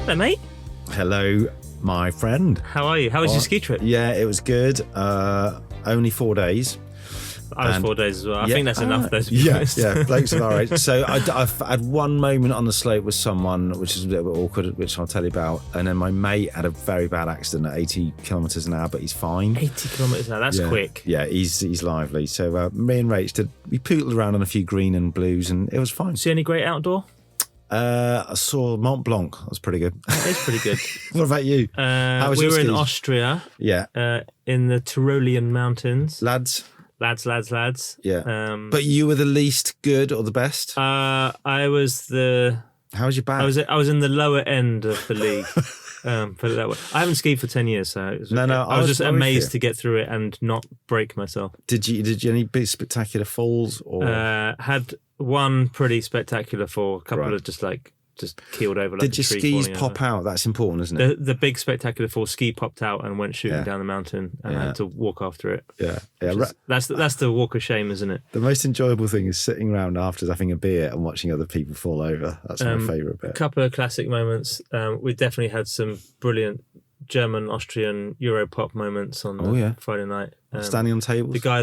Hello, mate. Hello, my friend. How are you? How was your ski trip? Yeah, it was good. Only 4 days. I was 4 days as well. I think that's enough, though, to be honest. Yeah, blokes of our age. So I've had one moment on the slope with someone, which is a little bit awkward, which I'll tell you about. And then my mate had a very bad accident at 80 kilometres an hour, but he's fine. 80 kilometres an hour, that's quick. Yeah, he's lively. So me and Rach we pootled around on a few green and blues, and it was fine. See any great outdoor? I saw Mont Blanc. That was pretty good. That is pretty good. What about you? How was we your were in skis? Austria. Yeah. In the Tyrolean mountains. Lads. Yeah. But you were the least good or the best? I was the... How was your back? I was in the lower end of the league. Put it that way. I haven't skied for 10 years, so it was I was just amazed to get through it and not break myself. Did you any big spectacular falls? Or had one pretty spectacular fall, a couple of just keeled over. Like did your skis pop out? That's important, isn't it? The big spectacular fall, ski popped out and went shooting down the mountain, and I had to walk after it. Yeah. That's the walk of shame, isn't it? The most enjoyable thing is sitting around after having a beer and watching other people fall over. That's my favourite bit. A couple of classic moments. We definitely had some brilliant German, Austrian Europop moments on Friday night. Standing on tables? The guy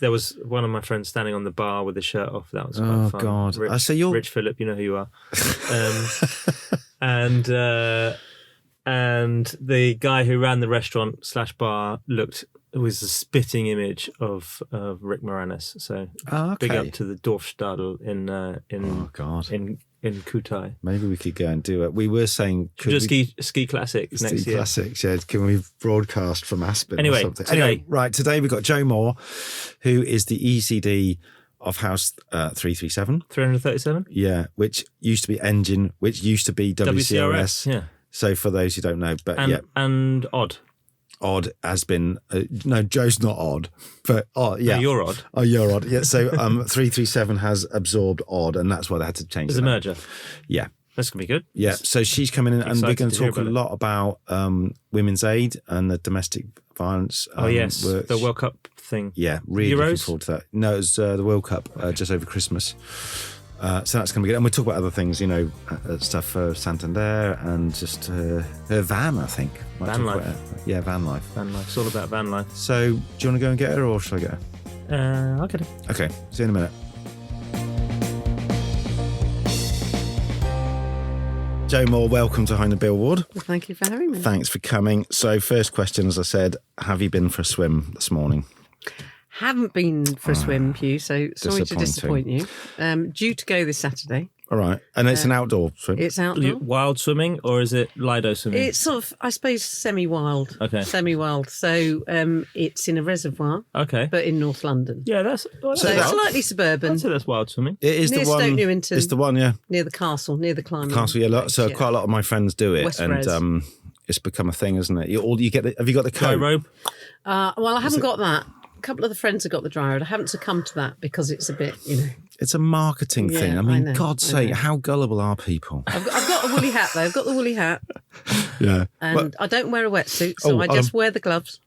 there was one of my friends standing on the bar with his shirt off. That was quite fun. God. Rich Phillip, you know who you are. And the guy who ran the restaurant / bar was a spitting image of Rick Moranis. So big up to the Dorfstadel in Kutai. Maybe we could go and do it. We were saying... ski classics next year. Classics, yeah. Can we broadcast from Aspen or something? Today we've got Joe Moore, who is the ECD of House 337. 337? Yeah, which used to be Engine, which used to be WCRS. Yeah. So for those who don't know, and Odd. Odd has been no, Joe's not odd, but No, you're odd. Oh, you're odd. Yeah. So 337 has absorbed Odd, and that's why they had to change. There's a merger. Yeah, that's gonna be good. Yeah. So she's coming in, and we're going to talk a lot about women's aid and the domestic violence. Work. The World Cup thing. Yeah, really looking forward to that. No, it was the World Cup just over Christmas. So that's going to be good. And we'll talk about other things, stuff for Santander and just her van, I think. Van life. Yeah, van life. Van life. It's all about van life. So, do you want to go and get her, or shall I get her? I'll get her. Okay, see you in a minute. Joe Moore, welcome to Behind the Billboard. Well, thank you for having me. Thanks for coming. So, first question, as I said, have you been for a swim this morning? Haven't been for a swim, Hugh, so sorry to disappoint you. Due to go this Saturday. All right. And it's an outdoor swim? It's outdoor. Wild swimming, or is it Lido swimming? It's sort of, I suppose, semi-wild. Okay. Semi-wild. So it's in a reservoir. Okay. But in North London. Yeah, that's... So it's slightly suburban. I'd say that's wild swimming. It is near the one... Stoke Newington. It's the one, yeah. Near the castle, near the climbing. Castle, yeah. So quite a lot of my friends do it. West and Res. It's become a thing, isn't it? Have you got the Dry coat? robe? Well, I haven't got that. A couple of the friends have got the dry robe. I haven't succumbed to that because it's a bit, It's a marketing thing. I mean, God's sake, how gullible are people? I've got a woolly hat, though. I've got the woolly hat. Yeah. And I don't wear a wetsuit, so I just wear the gloves.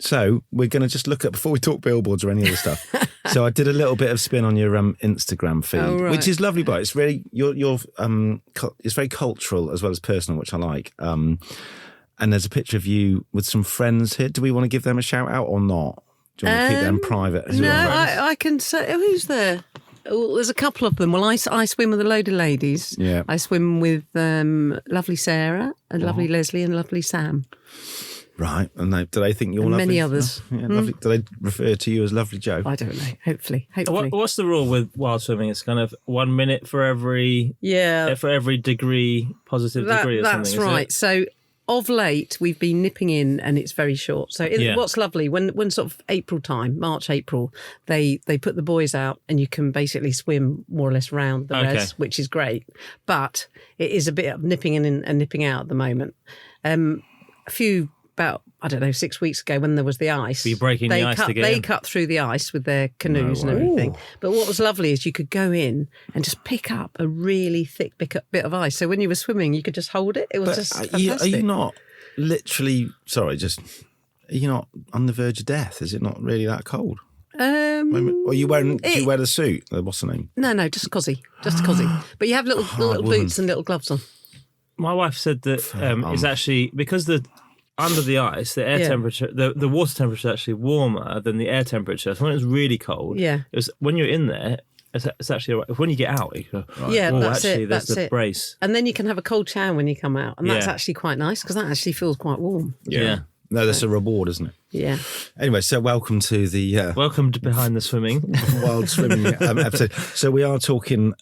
So we're going to just look at, before we talk billboards or any other stuff. So I did a little bit of spin on your Instagram feed, which is lovely, but it's really, it's very cultural as well as personal, which I like. And there's a picture of you with some friends here. Do we want to give them a shout out or not? Do you want to keep them private? No, I can say, who's there? Well, there's a couple of them. Well, I swim with a load of ladies. Yeah. I swim with lovely Sarah and lovely Leslie and lovely Sam. Right. And do they think you're and lovely? Many others. Oh, yeah, lovely. Do they refer to you as Lovely Joe? I don't know. Hopefully. What's the rule with wild swimming? It's kind of 1 minute for every degree, positive degree or something. That's right. So of late, we've been nipping in and it's very short. So what's lovely, when sort of April time, March, April, they put the boys out and you can basically swim more or less round the res, which is great. But it is a bit of nipping in and nipping out at the moment. About 6 weeks ago when there was the ice. Were you breaking the ice to get in? They cut through the ice with their canoes and everything. But what was lovely is you could go in and just pick up a really thick bit of ice. So when you were swimming, you could just hold it. It was just fantastic. Are you not literally, are you not on the verge of death? Is it not really that cold? Or do you wear the suit? What's the name? No, just cosy. Just cosy. But you have little boots and little gloves on. My wife said that it's actually because under the ice, the air temperature, the water temperature is actually warmer than the air temperature. So when it's really cold, it was, when you're in there, it's actually all right. When you get out, you go, that's actually, it. there's the brace. And then you can have a cold shower when you come out, and that's actually quite nice because that actually feels quite warm. Yeah. No, that's a reward, isn't it? Yeah. Anyway, so welcome to the welcome to Behind the Swimming Wild Swimming episode. So we are talking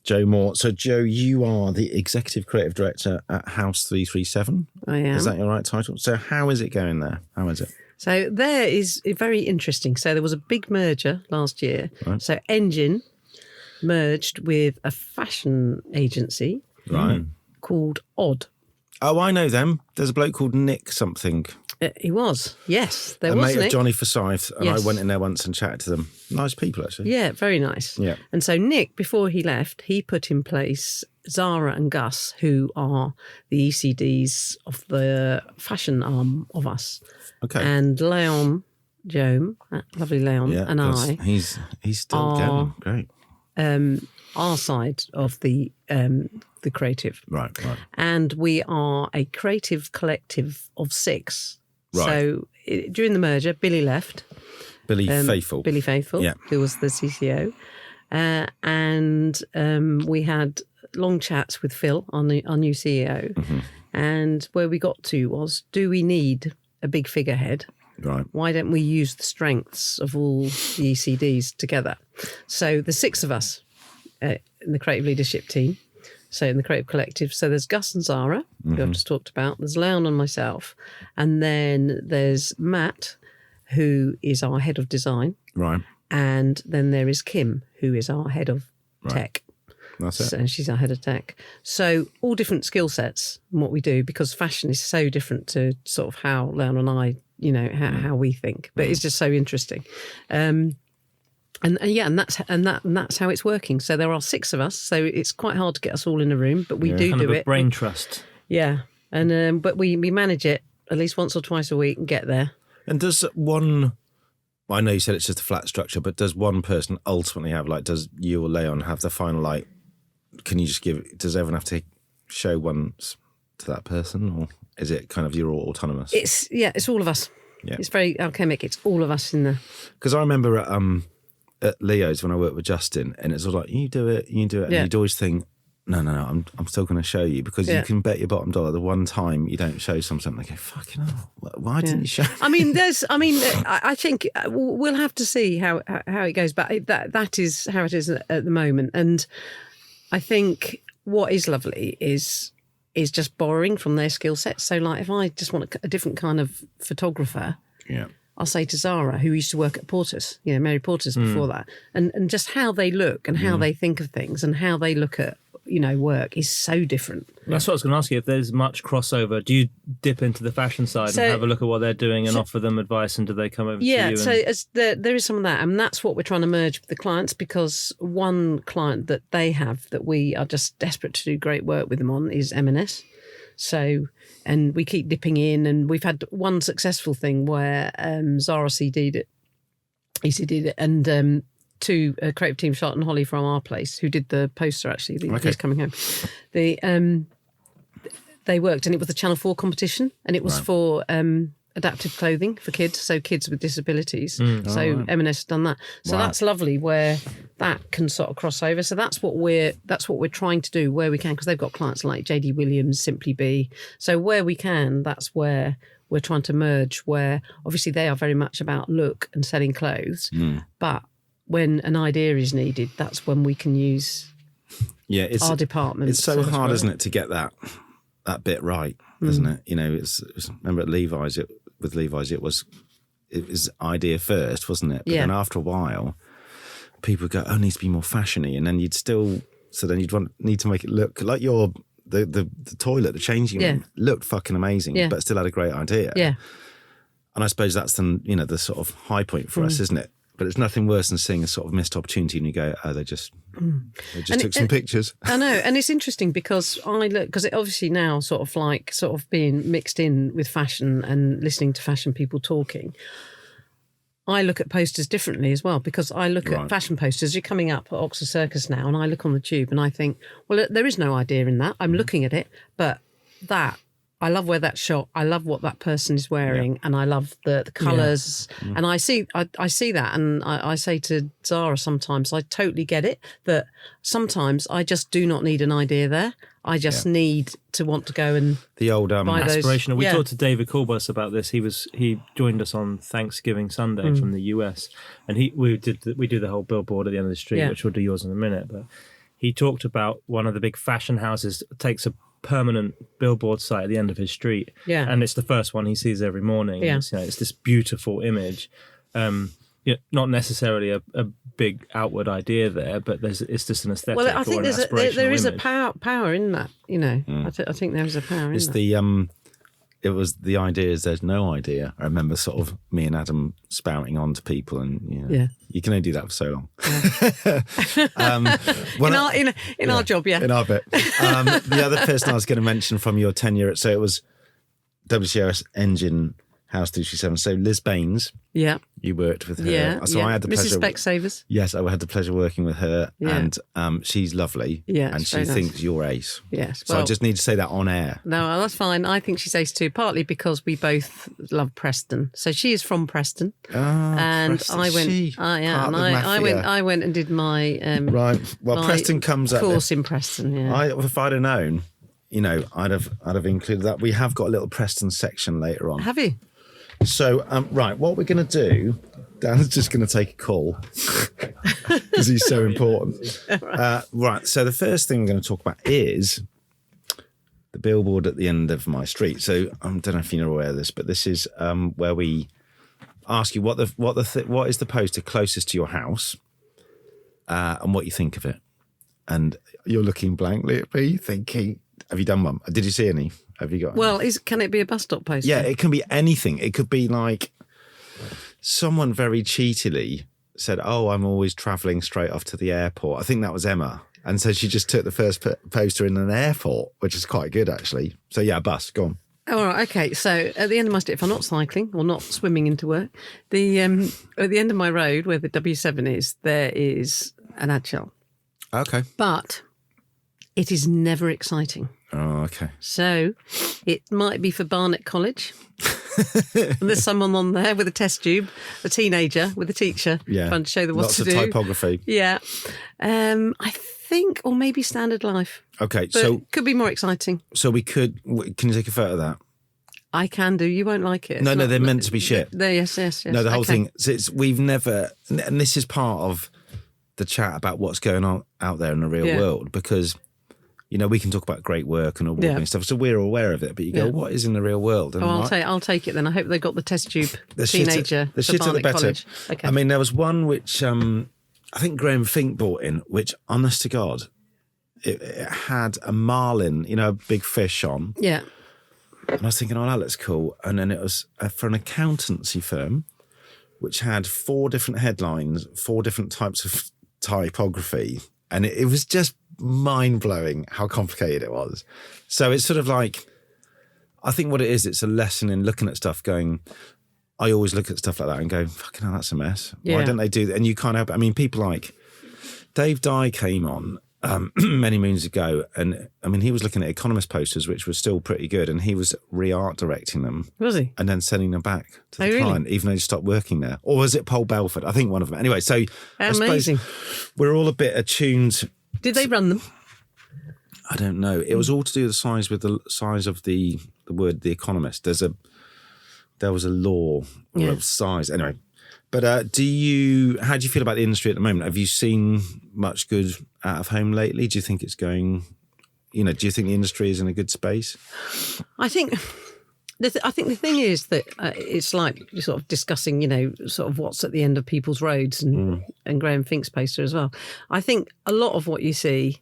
Joe Moore. So Joe, you are the executive creative director at House 337. I am. Is that your right title? So how is it going there? How is it? So there is very interesting. So there was a big merger last year. Right. So Engine merged with a fashion agency called Odd. Oh, I know them. There's a bloke called Nick something. He was, yes. There a was mate Nick. of Johnny Forsyth, and Yes. I went in there once and chatted to them. Nice people, actually. Yeah, very nice. Yeah. And so Nick, before he left, he put in place Zara and Gus, who are the ECDs of the fashion arm of us. Okay. And Leon Jome, lovely Leon, and I, he's still going. Great. our side of the creative. Right. And we are a creative collective of 6. Right. So during the merger, Billy left. Billy Faithful. Billy Faithful, Yeah. who was the CCO. And we had long chats with Phil, our new CEO. Mm-hmm. And where we got to was, do we need a big figurehead? Right. Why don't we use the strengths of all the ECDs together? So the 6 of us in the creative leadership team, so in the creative collective. So there's Gus and Zara, who I've just talked about. There's Leon and myself. And then there's Matt, who is our head of design. Right. And then there is Kim, who is our head of tech. That's it. So she's our head of tech. So all different skill sets in what we do, because fashion is so different to sort of how Leon and I, how we think. But it's just so interesting. And that's how it's working. So there are 6 of us. So it's quite hard to get us all in a room, but we do kind of it. A brain trust. Yeah, and but we manage it at least once or twice a week and get there. And does one? Well, I know you said it's just a flat structure, but does one person ultimately have does you or Leon have the final Can you just does everyone have to show one to that person, or is it kind of you're all autonomous? It's all of us. Yeah. It's very alchemic. It's all of us in there. Because I remember at Leo's when I worked with Justin, and it's all like, you do it, and you'd always think, no, I'm still going to show you, because you can bet your bottom dollar the one time you don't show something, they go, fucking hell, why didn't you show? I think we'll have to see how it goes, but that is how it is at the moment. And I think what is lovely is just borrowing from their skill sets. So if I just want a different kind of photographer, I'll say to Zara, who used to work at Porter's, Mary Porter's before that, and just how they look and how they think of things and how they look at, work is so different. That's what I was going to ask you, if there's much crossover. Do you dip into the fashion side and have a look at what they're doing and offer them advice, and do they come over to you? Yeah, so there is some of that, and that's what we're trying to merge with the clients, because one client that they have that we are just desperate to do great work with them on is M&S. So, and we keep dipping in, and we've had one successful thing where Zara ECD'd it, and 2 creative team, Charlotte and Holly from our place, who did the poster actually. He's coming home. They worked, and it was the Channel 4 competition, and it was for adaptive clothing for kids, so kids with disabilities. M&S done that. So that's lovely where that can sort of cross over. So that's what we're trying to do where we can, because they've got clients like JD Williams, Simply Be. So where we can, that's where we're trying to merge, where obviously they are very much about look and selling clothes, but when an idea is needed, that's when we can use our department. It's so hard, isn't it, to get that bit right, isn't it? Remember at Levi's, it was idea first, wasn't it? But then after a while, people would go, oh, it needs to be more fashiony, and then you'd need to make it look like the toilet, the changing room looked fucking amazing, but still had a great idea. Yeah. And I suppose that's the sort of high point for us, isn't it? But it's nothing worse than seeing a sort of missed opportunity and you go, oh, they just took some pictures. I know. And it's interesting because it obviously now sort of being mixed in with fashion and listening to fashion people talking. I look at posters differently as well, because I look at fashion posters. You're coming up at Oxford Circus now, and I look on the tube and I think, well, there is no idea in that. I'm looking at it, but I love where that's shot. I love what that person is wearing, and I love the colours. Yeah. And I see that, and I say to Zara sometimes, I totally get it, that sometimes I just do not need an idea there. I just need to want to go and the old buy those. Aspirational. We talked to David Corbus about this. He joined us on Thanksgiving Sunday from the US, and we do the whole billboard at the end of the street, which we'll do yours in a minute. But he talked about one of the big fashion houses takes a permanent billboard site at the end of his street, and it's the first one he sees every morning. It's this beautiful image, not necessarily a big outward idea there, but it's just an aesthetic. Well, I think there is image. a power in that. I think there is a power in that. It was the idea is there's no idea. I remember sort of me and Adam spouting on to people, and you can only do that for so long. In our job, in our bit. The other person I was going to mention from your tenure, so it was WCOS Engine House 237. So Liz Baines, you worked with her. I had the pleasure. Mrs. Specsavers. Yes, I had the pleasure working with her, and she's lovely. And she thinks you're ace. Yes. So I just need to say that on air. No, that's fine. I think she's ace too, partly because we both love Preston. So she is from Preston, and Preston. I went. I went and did my right. Well, my Preston comes up course in Preston. Yeah. If I'd have known, I'd have included that. We have got a little Preston section later on. Have you? So, right, what we're going to do, Dan's just going to take a call because he's so important. Right, so the first thing we're going to talk about is the billboard at the end of my street. So I don't know if you're aware of this, but this is where we ask you what is the poster closest to your house and what you think of it. And you're looking blankly at me thinking, have you done one? Did you see any? Have you got? Well, can it be a bus stop poster? Yeah, it can be anything. It could be like someone very cheatily said, "Oh, I'm always travelling straight off to the airport." I think that was Emma, and so she just took the first poster in an airport, which is quite good actually. So yeah, bus. Go on. All right, okay. So at the end of my street, if I'm not cycling or not swimming into work, at the end of my road where the W7 is, there is an ad shell. Okay, but it is never exciting. Oh, okay. So it might be for Barnet College. And there's someone on there with a test tube, a teenager with a teacher, trying to show them what to do. Lots of typography. Yeah. I think, or maybe Standard Life. Okay, but so it could be more exciting. So can you take a photo of that? I can do. You won't like it. No, they're meant to be shit. Yes. No, the whole thing. So we've never, and this is part of the chat about what's going on out there in the real world, because we can talk about great work and award-winning stuff, so we're aware of it. But you go, what is in the real world? And I'll take it then. I hope they got the test tube teenager. The shitter the better. College. Okay. I mean, there was one which I think Graham Fink bought in, which, honest to God, it had a marlin, a big fish on. Yeah. And I was thinking, that looks cool. And then it was for an accountancy firm, which had 4 different headlines, 4 different types of typography, and it was just mind-blowing how complicated it was. So it's sort of like, I think what it is, it's a lesson in looking at stuff going, I always look at stuff like that and go, fucking hell, that's a mess. Yeah. Why don't they do that? And you can't help it. I mean, people like Dave Dye came on many moons ago, and I mean, he was looking at Economist posters, which were still pretty good, and he was re-art directing them. Was he? And then sending them back to the client, even though he stopped working there. Or was it Paul Belford? I think one of them. Anyway, so amazing. I suppose we're all a bit attuned. Did they run them? I don't know. It was all to do with the size of the word The Economist. There was a law of size. Anyway. But how do you feel about the industry at the moment? Have you seen much good out of home lately? Do you think it's going, do you think the industry is in a good space? I think the thing is that it's like you're sort of discussing, sort of what's at the end of people's roads and Graham Fink's poster as well. I think a lot of what you see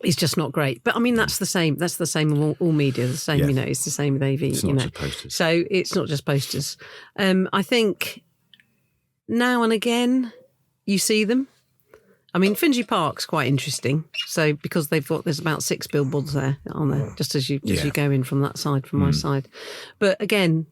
is just not great. But I mean, that's the same. That's the same with all media. The same, it's the same with AV. It's not just posters. So it's not just posters. I think now and again you see them. I mean, Finchley Park's quite interesting. So because there's about 6 billboards there, aren't there? Just as you go in from that side, from my side. But again,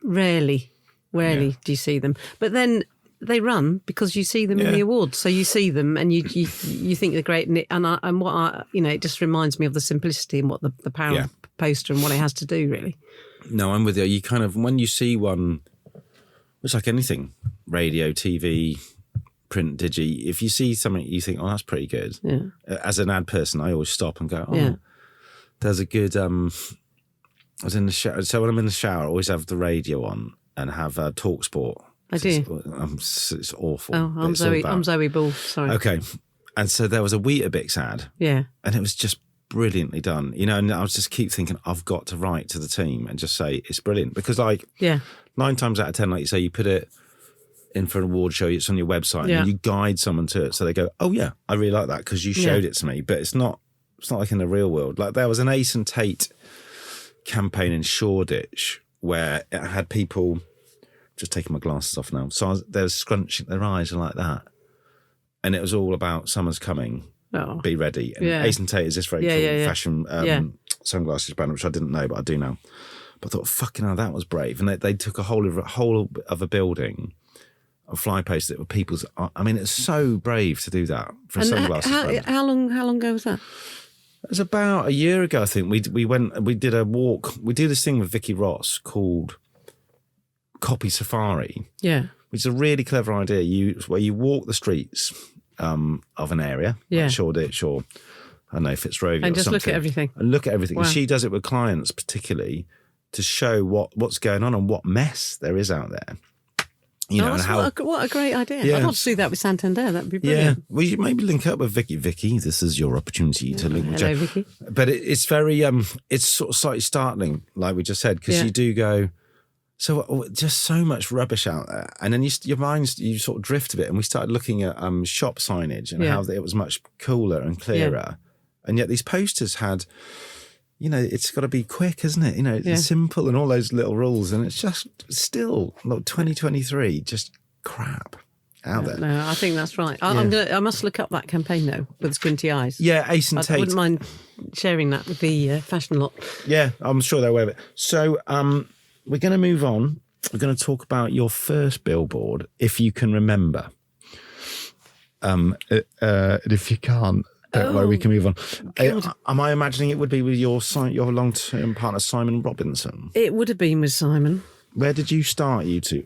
rarely Rarely do you see them. But then they run because you see them in the awards. So you see them and you think they're great. And what it just reminds me of the simplicity and what the power of the poster and what it has to do, really. No, I'm with you. You kind of, when you see one, it's like anything, radio, TV, print, digi, if you see something you think, oh, that's pretty good. Yeah. As an ad person, I always stop and go, there's a good, I was in the shower. So when I'm in the shower, I always have the radio on and have Talk Sport. I do. It's awful. Oh, I'm Zoe Ball, sorry. Okay. And so there was a Weetabix ad. Yeah. And it was just brilliantly done. You know, and I was just keep thinking, I've got to write to the team and just say, it's brilliant. Because 9 times out of 10, like you say, you put it in for an award show, it's on your website, and you guide someone to it. So they go, oh yeah, I really like that because you showed it to me. But it's not like in the real world. Like there was an Ace and Tate campaign in Shoreditch where it had people, just taking my glasses off now, so they were scrunching their eyes and like that. And it was all about summer's coming, be ready. And Ace and Tate is this very cool fashion sunglasses brand, which I didn't know, but I do now. But I thought, fucking hell, that was brave. And they took a whole of a building, a fly post that were people's. I mean, it's so brave to do that for a sunglasses brand. How long ago was that? It was about a year ago, I think. We did a walk. We do this thing with Vicky Ross called Copy Safari. Yeah. Which is a really clever idea. Where you walk the streets of an area, like Shoreditch or I don't know, Fitzrovia, and just something, look at everything. And look at everything. Wow. And she does it with clients particularly to show what's going on and what mess there is out there. You know, and how what a great idea! I'd love to do that with Santander. That'd be brilliant. Yeah, well, you maybe link up with Vicky. Vicky, this is your opportunity to link. Hello, Vicky. But it's very it's sort of slightly startling, like we just said, because you do go. So just so much rubbish out there, and then your minds you sort of drift a bit, and we started looking at shop signage and how it was much cooler and clearer, and yet these posters had. You know, it's got to be quick, isn't it? You know, it's simple and all those little rules. And it's just still, 2023, just crap out there. No, I think that's right. I must look up that campaign, though, with squinty eyes. Yeah, Ace and Tate. I wouldn't mind sharing that with the fashion lot. Yeah, I'm sure they're aware of it. So we're going to move on. We're going to talk about your first billboard, if you can remember. And if you can't, don't worry, we can move on. Am I imagining it would be with your long-term partner, Simon Robinson? It would have been with Simon. Where did you start, you two?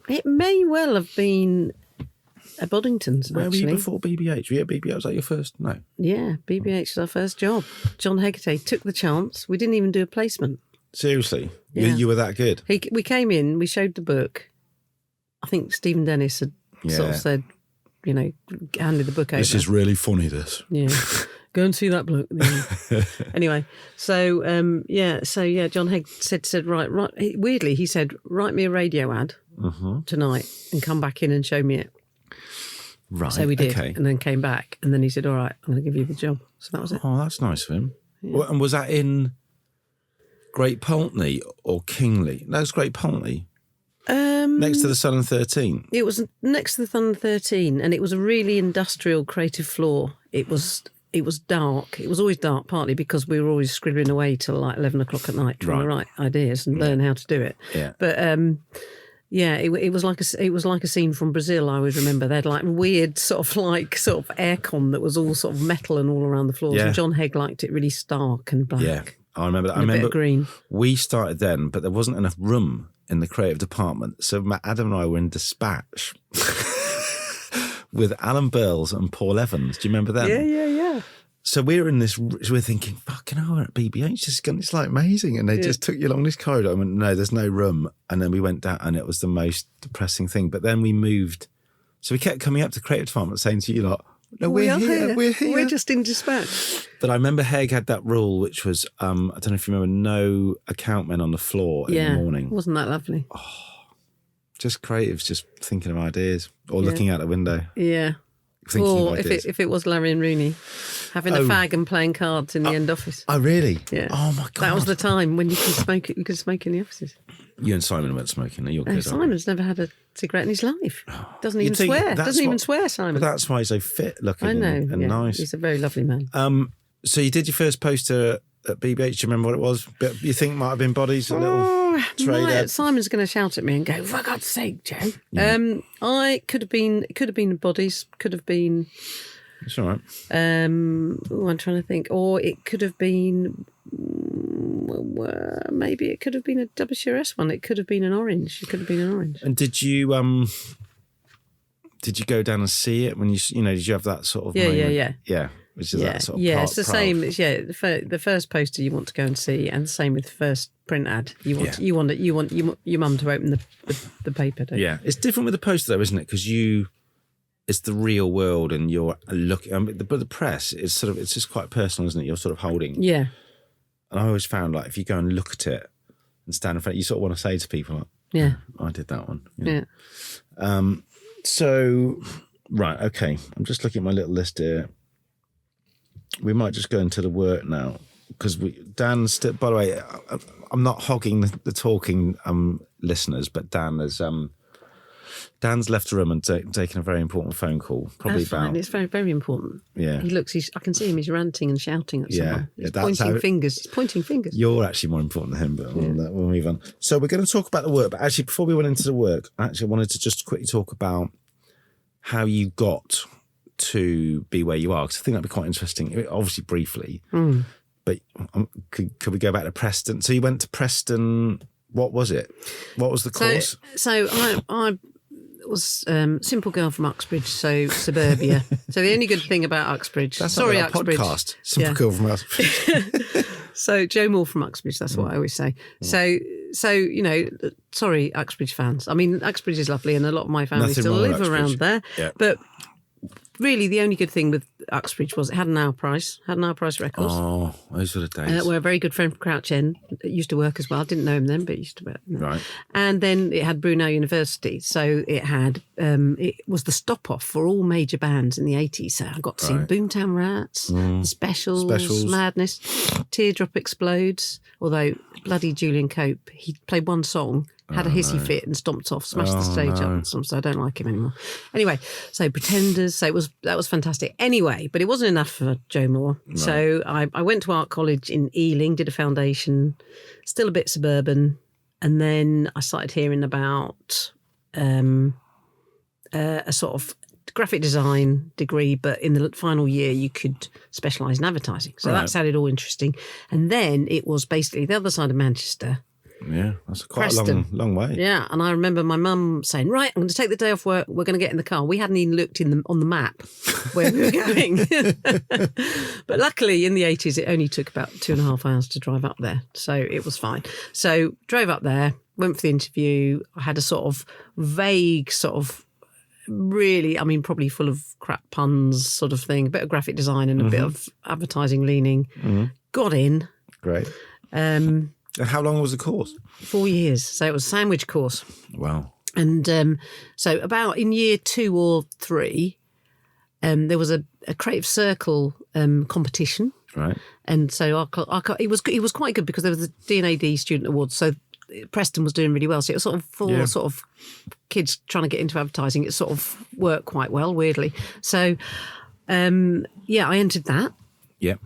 It may well have been at Boddington's, Where were you before BBH? Were you at BBH? Was that your first? No. Yeah, BBH was our first job. John Hegarty took the chance. We didn't even do a placement. Seriously? Yeah. You were that good? We came in, we showed the book. I think Stephen Dennis had sort of said, you know, handed the book over. This is really funny, this. Yeah. Go and see that bloke. Anyway, so, John Hegg said, right. Weirdly, he said, write me a radio ad tonight and come back in and show me it. Right. So we did, and then came back, and then he said, all right, I'm going to give you the job. So that was it. Oh, that's nice of him. Yeah. Well, and was that in Great Pulteney or Kingley? No, it was Great Pulteney. Next to the Sun and 13. It was next to the Sun and 13, and it was a really industrial, creative floor. It was dark. It was always dark, partly because we were always scribbling away till like 11 o'clock at night trying to write ideas and learn how to do it. Yeah. But it was like a scene from Brazil. I always remember they had like weird sort of aircon that was all sort of metal and all around the floors. Yeah. And John Hegg liked it really stark and black. Yeah, I remember that. I remember green. We started then, but there wasn't enough room in the creative department. So Adam and I were in dispatch with Alan Burles and Paul Evans. Do you remember them? Yeah. So we're thinking, fucking hell, we're at BBH. It's like amazing. And they just took you along this corridor. I went, no, there's no room. And then we went down and it was the most depressing thing. But then we moved. So we kept coming up to creative department saying to you lot, no, we're here. We're just in dispatch. But I remember Haig had that rule, which was, I don't know if you remember, no account men on the floor in the morning. Wasn't that lovely? Oh, just creatives, just thinking of ideas or looking out the window. Yeah. Or if it was Larry and Rooney, having a fag and playing cards in the end office. Oh, really? Yeah. Oh, my God. That was the time when you could smoke. You could smoke in the offices. You and Simon weren't smoking. You're good. Simon's never had a cigarette in his life. Doesn't even swear. Doesn't even swear, Simon. But that's why he's so fit looking and nice. He's a very lovely man. So you did your first poster at BBH? Do you remember what it was? But you think might have been bodies? A little trade. Simon's going to shout at me and go, "For God's sake, Joe!" Yeah. I could have been. It could have been bodies. Could have been. It's all right. I'm trying to think. Or it could have been. Maybe it could have been a WRS one. It could have been an orange. It could have been an orange. And did you go down and see it when did you have that sort of moment? Yeah. Which is that sort of it's the same. The first poster you want to go and see, and the same with the first print ad. You want your mum to open the paper. Don't you? It's different with the poster though, isn't it? Because it's the real world, and you're looking. But the press is it's just quite personal, isn't it? You're sort of holding. Yeah. And I always found if you go and look at it and stand in front, you sort of want to say to people, I did that one. Yeah. So, right, okay. I'm just looking at my little list here. We might just go into the work now because Dan's. By the way, I'm not hogging the talking listeners, but Dan's left the room and taken a very important phone call. Probably That's fine. It's very, very important. Yeah, he looks. I can see him. He's ranting and shouting at someone. He's pointing fingers. He's pointing fingers. You're actually more important than him, but we'll move on. So we're going to talk about the work, but actually, before we went into the work, I actually wanted to just quickly talk about how you got to be where you are, because I think that'd be quite interesting. Obviously, briefly, but could we go back to Preston? So you went to Preston. What was it? What was the course? So I was simple girl from Uxbridge, so suburbia. So the only good thing about Uxbridge, Uxbridge podcast, simple girl from Uxbridge. So Joe Moore from Uxbridge. That's what I always say. So sorry, Uxbridge fans. I mean, Uxbridge is lovely, and a lot of my family still live around there. Yeah. But really, the only good thing with Uxbridge was it had an hour price records. Oh, those were the days. We're a very good friend from Crouch End. It used to work as well. I didn't know him then, but he used to work. Right. And then it had Brunel University. So it had, it was the stop-off for all major bands in the 80s. So I got to see Boomtown Rats, the Specials, Madness, Teardrop Explodes, although bloody Julian Cope, he played one song, had a hissy fit and stomped off, smashed the stage up, so I don't like him anymore. Anyway, so Pretenders, so that was fantastic. Anyway, but it wasn't enough for Joe Moore. Right. So I went to art college in Ealing, did a foundation, still a bit suburban, and then I started hearing about a sort of graphic design degree, but in the final year you could specialise in advertising. So that sounded all interesting. And then it was basically the other side of Manchester. Yeah, that's quite a long way. Yeah, and I remember my mum saying, "Right, I'm going to take the day off work. We're going to get in the car." We hadn't even looked on the map where we were going. But luckily, in the 80s, it only took about 2.5 hours to drive up there, so it was fine. So drove up there, went for the interview. I had a sort of vague really, I mean, probably full of crap puns sort of thing, a bit of graphic design and a bit of advertising leaning. Got in. Great. And how long was the course? 4 years. So it was a sandwich course. Wow. And so about in year 2 or 3, there was a Creative Circle competition. Right. And so it was quite good because there was the D&AD Student Awards. So Preston was doing really well. So it was sort of for sort of kids trying to get into advertising. It sort of worked quite well, weirdly. So, I entered that. Yep.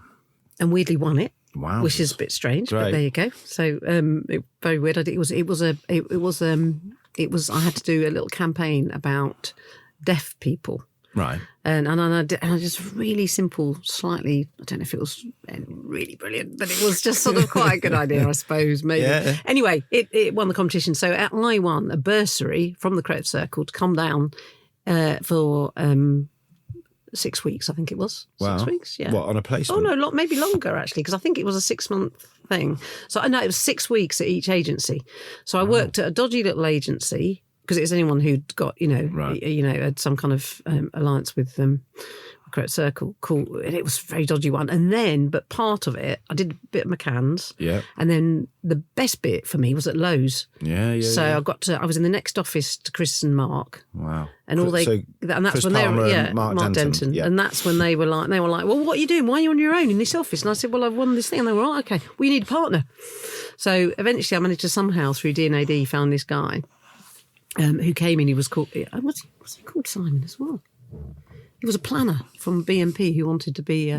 And weirdly won it. Wow, which is a bit strange, but there you go. So very weird. It was. I had to do a little campaign about deaf people, right? And I just really simple, slightly. I don't know if it was really brilliant, but it was just sort of quite a good idea, I suppose. Maybe. Yeah. Anyway, it won the competition. So I won a bursary from the Creative Circle to come down for. 6 weeks, I think it was. Wow. 6 weeks, yeah. What, on a placement? Oh, no, maybe longer, actually, because I think it was a 6-month thing. So I know it was 6 weeks at each agency. So I worked at a dodgy little agency, because it was anyone who'd got, had some kind of alliance with Creative Circle. Cool. And it was a very dodgy one. And then, but part of it, I did a bit of McCann's. Yeah. And then the best bit for me was at Lowe's. Yeah. So I was in the next office to Chris and Mark. Wow. And and that's Chris when Palmer they were, and Mark Denton. Yeah. And that's when they were like, well, what are you doing? Why are you on your own in this office? And I said, well, I've won this thing. And they were like, okay, well, you need a partner. So eventually I managed to somehow through D&AD found this guy who came in. He was called, was he called Simon as well? He was a planner from BMP who wanted to be,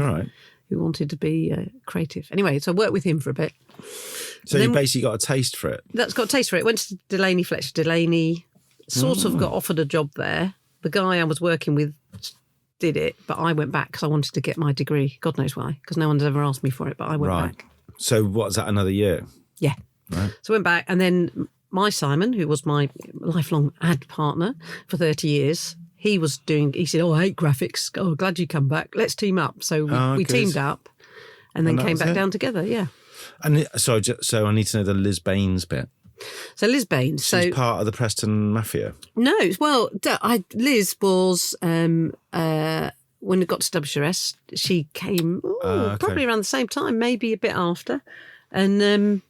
who wanted to be creative. Anyway, so I worked with him for a bit. So you basically got a taste for it. That's got a taste for it. Went to Delaney Fletcher. Delaney sort of got offered a job there. The guy I was working with did it, but I went back because I wanted to get my degree. God knows why, because no one's ever asked me for it, but I went back. So what's that, another year? Yeah. Right. So I went back, and then my Simon, who was my lifelong ad partner for 30 years, he said, I hate graphics. Oh, glad you come back. Let's team up. So we teamed up and then came back down together, yeah. And so I need to know the Liz Baines bit. So Liz Baines. She's part of the Preston Mafia. No, well, Liz was, when it got to WRS, she came probably around the same time, maybe a bit after. And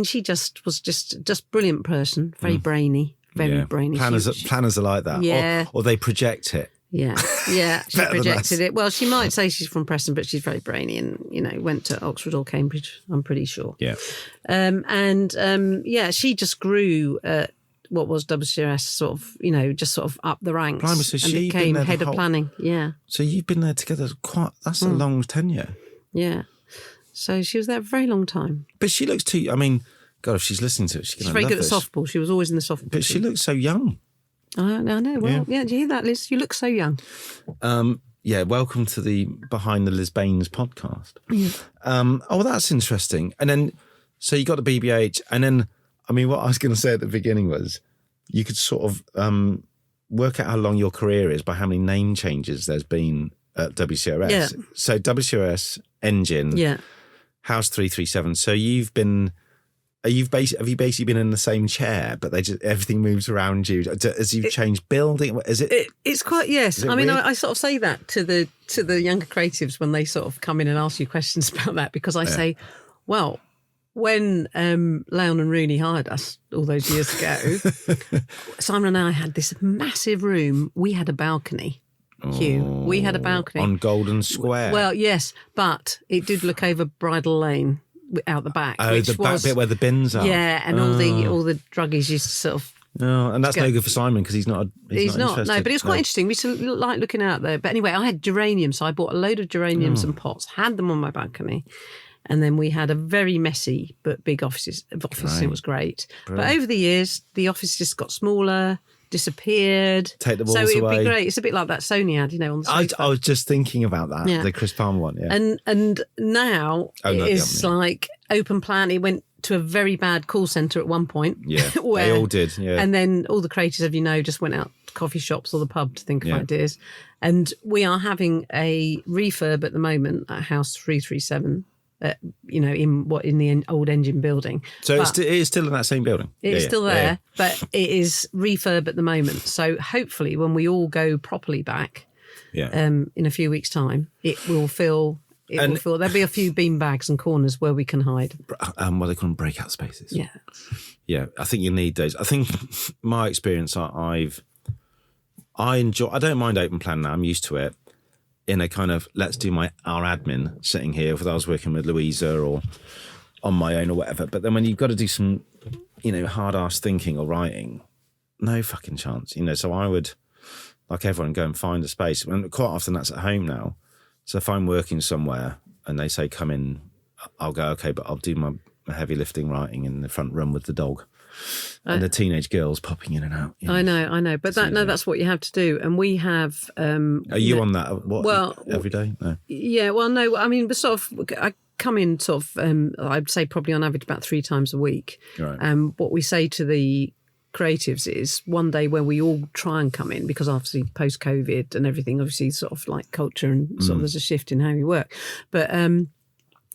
she was just brilliant person, very brainy, very brainy. Planners are like that. Yeah. Or they project it. Yeah, she projected it. Well, she might say she's from Preston, but she's very brainy and, went to Oxford or Cambridge, I'm pretty sure. Yeah. She just grew what was WRS sort of, just sort of up the ranks. Blimey, so and became head of planning. Yeah. So you've been there together that's a long tenure. Yeah. So she was there a very long time. But she looks God, if she's listening to it, she's very good at softball. She was always in the softball But she looks so young. I know. Well, yeah. Do you hear that, Liz? You look so young. Welcome to the Behind the Liz Baines podcast. Yeah. That's interesting. And then, so you got the BBH, and then, what I was going to say at the beginning was, you could sort of work out how long your career is by how many name changes there's been at WCRS. Yeah. So WCRS, Engine, House 337. So have you basically been in the same chair, but everything moves around you? As you've changed building, is it? It's quite, yes. I sort of say that to the younger creatives when they sort of come in and ask you questions about that, because I say, well, when Leon and Rooney hired us all those years ago, Simon and I had this massive room. We had a balcony. Hugh, we had a balcony on Golden Square. Well, yes, but it did look over Bridal Lane out the back. Oh, the back bit where the bins are. Yeah, and all the druggies used to sort of. No, and that's no good for Simon because he's not. He's not interested. No, but it's quite interesting. We used to like looking out there. But anyway, I had geraniums, so I bought a load of geraniums and pots, had them on my balcony, and then we had a very messy but big office. It was great. Brilliant. But over the years, the office just got smaller. Disappeared. Take the walls away. So it would be great. It's a bit like that Sony ad, on the sofa. I was just thinking about that, the Chris Palmer one, yeah. And now it's like open plan. It went to a very bad call centre at one point. Yeah, they all did, yeah. And then all the creatives, just went out to coffee shops or the pub to think of ideas. And we are having a refurb at the moment at House 337. In the old Engine building. So it is still in that same building? It is still there, but it is refurb at the moment. So hopefully when we all go properly back in a few weeks' time, it will fill. There'll be a few bean bags and corners where we can hide. What they call them, breakout spaces. Yeah. Yeah, I think you need those. I think my experience, I enjoy, I don't mind open plan now, I'm used to it. In a kind of, let's do our admin sitting here, if I was working with Louisa or on my own or whatever. But then when you've got to do some, hard-ass thinking or writing, no fucking chance. So I would, like everyone, go and find a space. And quite often that's at home now. So if I'm working somewhere and they say, come in, I'll go, okay, but I'll do my heavy lifting writing in the front room with the dog. And the teenage girls popping in and out. I know. But that's what you have to do. And we have... Are you on that every day? No. Yeah, well, no. I come in I'd say probably on average about 3 times a week. Right. What we say to the creatives is one day where we all try and come in, because obviously post-COVID and everything, obviously sort of like culture and sort of there's a shift in how we work. But...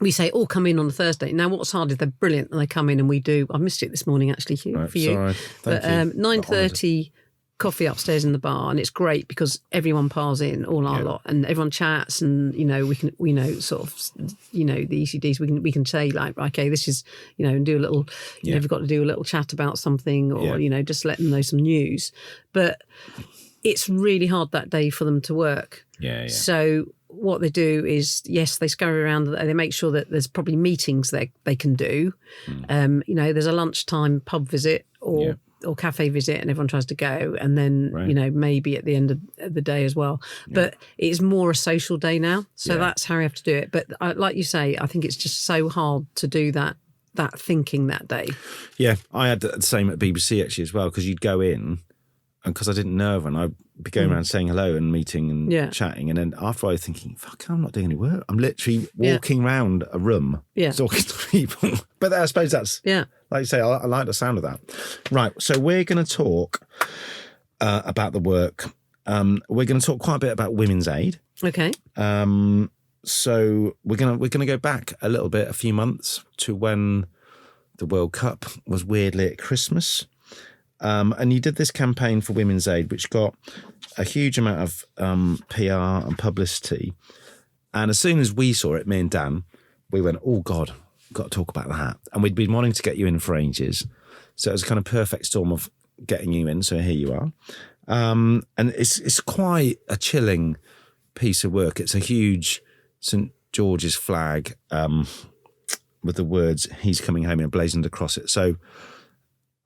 we say, all come in on a Thursday. Now, what's hard is they're brilliant and they come in and we do. I missed it this morning, actually, Hugh, for you. Sorry. Thank you. 9:30 coffee upstairs in the bar, and it's great because everyone piles in, all our lot, and everyone chats, and the ECDs. We can say like, okay, this is and do a little. We've got to do a little chat about something, or just let them know some news. But it's really hard that day for them to work. Yeah. So what they do is, yes, they scurry around. They make sure that there's probably meetings they can do. There's a lunchtime pub visit or or cafe visit and everyone tries to go, and then maybe at the end of the day as well. But it's more a social day now, so that's how we have to do it. But like you say, I think it's just so hard to do that thinking that day. Yeah, I had the same at BBC actually as well, because you'd go in, and because I didn't know everyone, I'd be going around saying hello and meeting and chatting, and then after I was thinking, fuck, I'm not doing any work. I'm literally walking around a room talking to people. But I suppose that's, like you say, I like the sound of that. Right, so we're going to talk about the work. We're going to talk quite a bit about Women's Aid. Okay. So we're gonna go back a little bit, a few months, to when the World Cup was weirdly at Christmas. And you did this campaign for Women's Aid, which got a huge amount of PR and publicity. And as soon as we saw it, me and Dan, we went, oh God, got to talk about that. And we'd been wanting to get you in for ages. So it was a kind of perfect storm of getting you in. So here you are. And it's quite a chilling piece of work. It's a huge St. George's flag with the words, he's coming home, emblazoned across it. So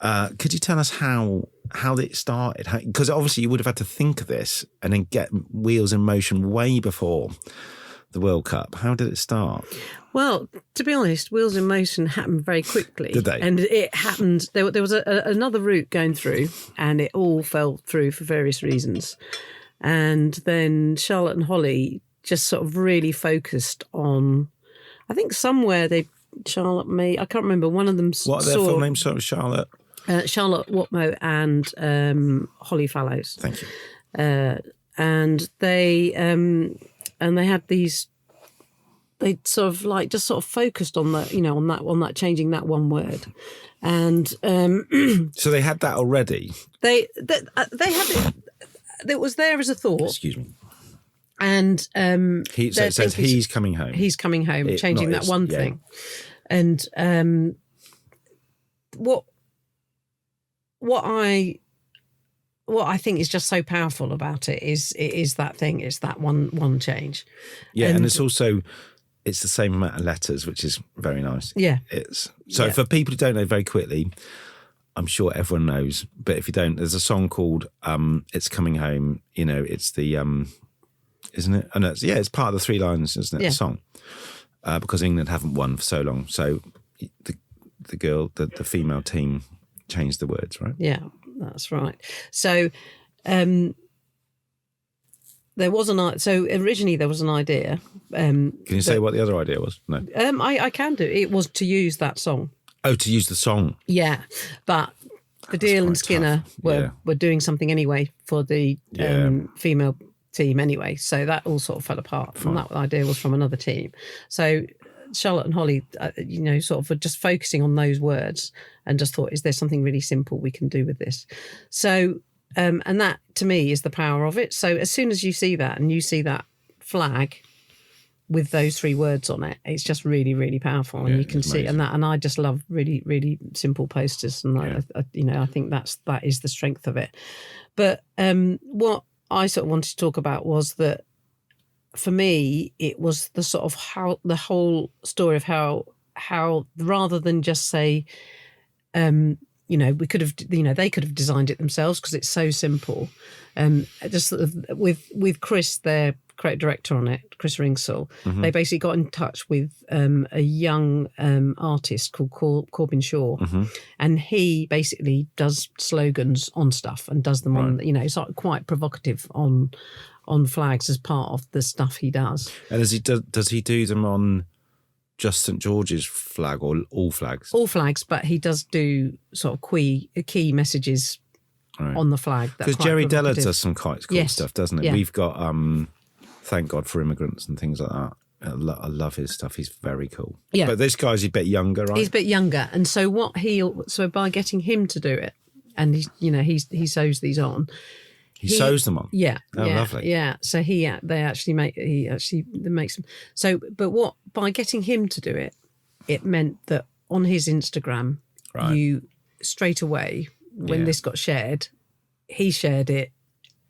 could you tell us how it started? Because obviously you would have had to think of this and then get wheels in motion way before the World Cup. How did it start? Well, to be honest, wheels in motion happened very quickly. Did they? And it happened, there was another route going through, and it all fell through for various reasons. And then Charlotte and Holly just sort of really focused on, I think somewhere I can't remember, one of them What are their full names? So Charlotte? Charlotte Watmo and Holly Fallows. Thank you. And they had these, they sort of like just sort of focused on that, on that changing that one word. And so they had that already? They had it, it was there as a thought. Excuse me. And so it says he's coming home. He's coming home, changing that one thing. And what I think is just so powerful about it is that thing. It's that one change. Yeah, and it's also the same amount of letters, which is very nice. Yeah, for people who don't know, very quickly, I'm sure everyone knows, but if you don't, there's a song called "It's Coming Home." It's the isn't it? And it's part of the Three Lions, isn't it? Yeah. The song, because England haven't won for so long, so the female team changed the words, right? Yeah, that's right. So there was originally there was an idea. Can you say what the other idea was? No. I can do. It was to use that song. Oh, to use the song. Yeah, but Baddiel and Skinner were doing something anyway for the female team anyway, so that all sort of fell apart. Fine. And that idea was from another team. So Charlotte and Holly, sort of were just focusing on those words and just thought, is there something really simple we can do with this? So, and that to me is the power of it. So as soon as you see that and you see that flag with those three words on it, it's just really, really powerful, and you can see and I just love really, really simple posters, and I think that is the strength of it. But what I sort of wanted to talk about was that for me, it was the sort of how the whole story of how rather than just say, we could have, they could have designed it themselves because it's so simple. Just sort of with Chris, their creative director on it, Chris Ringsell, they basically got in touch with a young artist called Corbin Shaw, and he basically does slogans on stuff and does them on, it's like quite provocative on flags as part of the stuff he does. And does he do them on just St. George's flag or all flags? All flags, but he does do sort of key messages on the flag. Because Jerry Della does some quite cool stuff, doesn't it? Yeah. We've got Thank God for Immigrants and things like that. I love his stuff. He's very cool. Yeah. But this guy's a bit younger, right? He's a bit younger. And so by getting him to do it, and he sews these on. He sews them on. Yeah. Oh, lovely. Yeah. So he makes them. So, but by getting him to do it, it meant that on his Instagram, you straight away when this got shared, he shared it.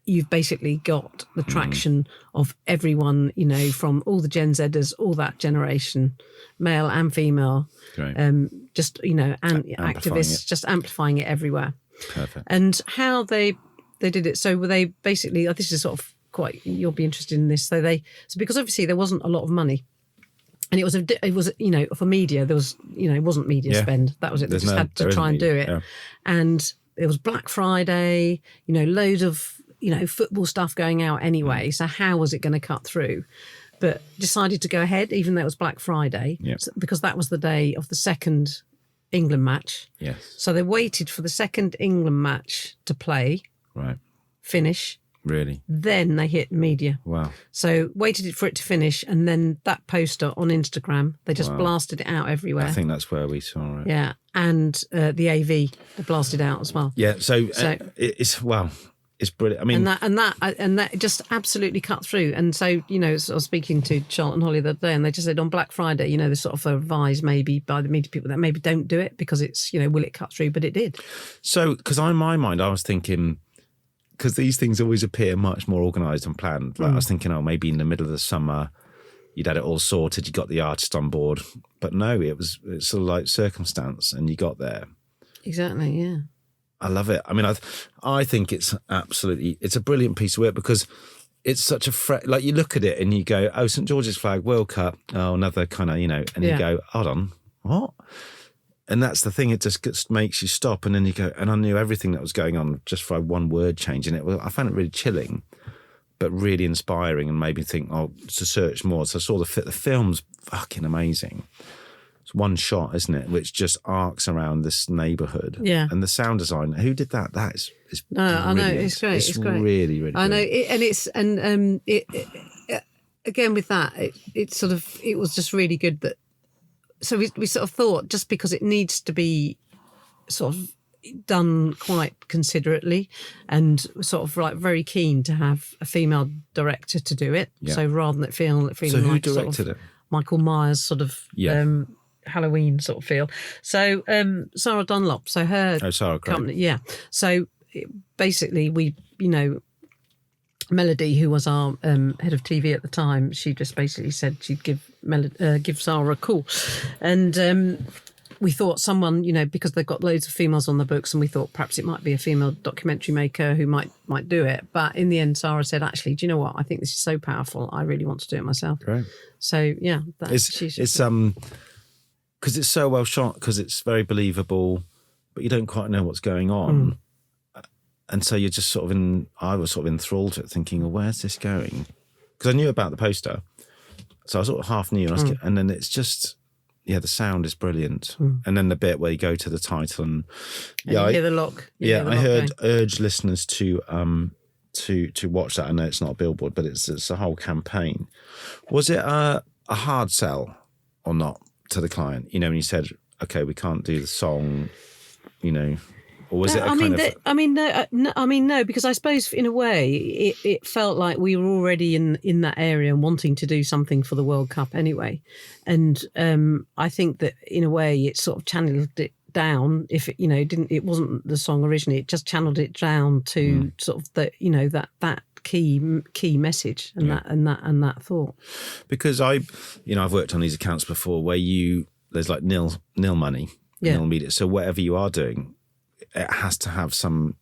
You've basically got the traction of everyone, from all the Gen Zers, all that generation, male and female, just and activists, just amplifying it everywhere. Perfect. And how they did it. So were they basically, this is sort of quite, you'll be interested in this. So because obviously there wasn't a lot of money. And it was, for media, there was, it wasn't media spend. That was it. They just had to try and do it. Yeah. And it was Black Friday, loads of, football stuff going out anyway. So how was it going to cut through? But decided to go ahead, even though it was Black Friday, because that was the day of the second England match. Yes. So they waited for the second England match to play. Right. Finish. Really? Then they hit media. Wow. So waited for it to finish, and then that poster on Instagram, they just blasted it out everywhere. I think that's where we saw it. Yeah, and the AV, they blasted out as well. Yeah, so it's brilliant. I mean, and that just absolutely cut through. And so, I was speaking to Charlotte and Holly the other day, and they just said on Black Friday, they sort of advised maybe by the media people that maybe don't do it because it's, will it cut through? But it did. So, because in my mind, I was thinking, because these things always appear much more organised and planned. Like I was thinking, maybe in the middle of the summer, you'd had it all sorted, you got the artist on board. But no, it's sort of like circumstance, and you got there. Exactly, yeah. I love it. I mean, I think it's a brilliant piece of work because it's such a like you look at it and you go, oh, St George's Flag, World Cup, oh, another kind of, and you go, hold on, what? And that's the thing, it just makes you stop, and then you go, and I knew everything that was going on just for one word change, and I found it really chilling, but really inspiring, and made me think, to search more. So I saw the film's fucking amazing. It's one shot, isn't it, which just arcs around this neighbourhood. Yeah. And the sound design, who did that? That is I know, it's great. It's great. Really, really I know, again with that, it was just really good that. So we sort of thought, just because it needs to be sort of done quite considerately, and sort of like very keen to have a female director to do it. Yeah. So rather than it feeling so who like directed sort of it? Michael Myers sort of Halloween sort of feel. So Sarah Dunlop, so her company, yeah. So basically we, Melody, who was our head of TV at the time, she just basically said she'd give Sarah a call. And we thought someone, because they've got loads of females on the books, and we thought perhaps it might be a female documentary maker who might do it. But in the end, Sarah said, actually, do you know what? I think this is so powerful. I really want to do it myself. Right. So, yeah. It's because it's so well shot, because it's very believable, but you don't quite know what's going on. And so you're just I was sort of enthralled to it, thinking, where's this going? Because I knew about the poster. So I was sort of half new. And then it's just, the sound is brilliant. And then the bit where you go to the title and you hear the lock. I urge listeners to watch that. I know it's not a Billboard, but it's a whole campaign. Was it a hard sell or not to the client? When you said, okay, we can't do the song, or was it no, because I suppose in a way it felt like we were already in that area and wanting to do something for the World Cup anyway. And I think that in a way it sort of channeled it down. If it wasn't the song originally, it just channeled it down to sort of that key message and that thought. Because I've worked on these accounts before where there's like nil money, nil media. So whatever you are doing, it has to have some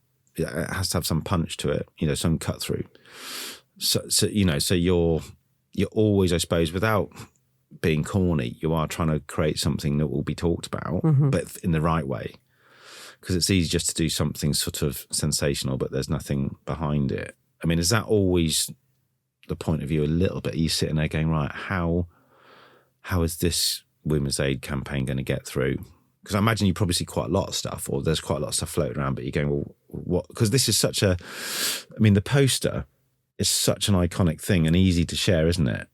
punch to it, some cut through. So you're always, I suppose, without being corny, you are trying to create something that will be talked about, but in the right way. Because it's easy just to do something sort of sensational, but there's nothing behind it. I mean, is that always the point of view a little bit? Are you sitting there going, right, how is this Women's Aid campaign going to get through? Because I imagine you probably see quite a lot of stuff, or there's quite a lot of stuff floating around, but you're going, well, what? Because this is the poster is such an iconic thing and easy to share, isn't it?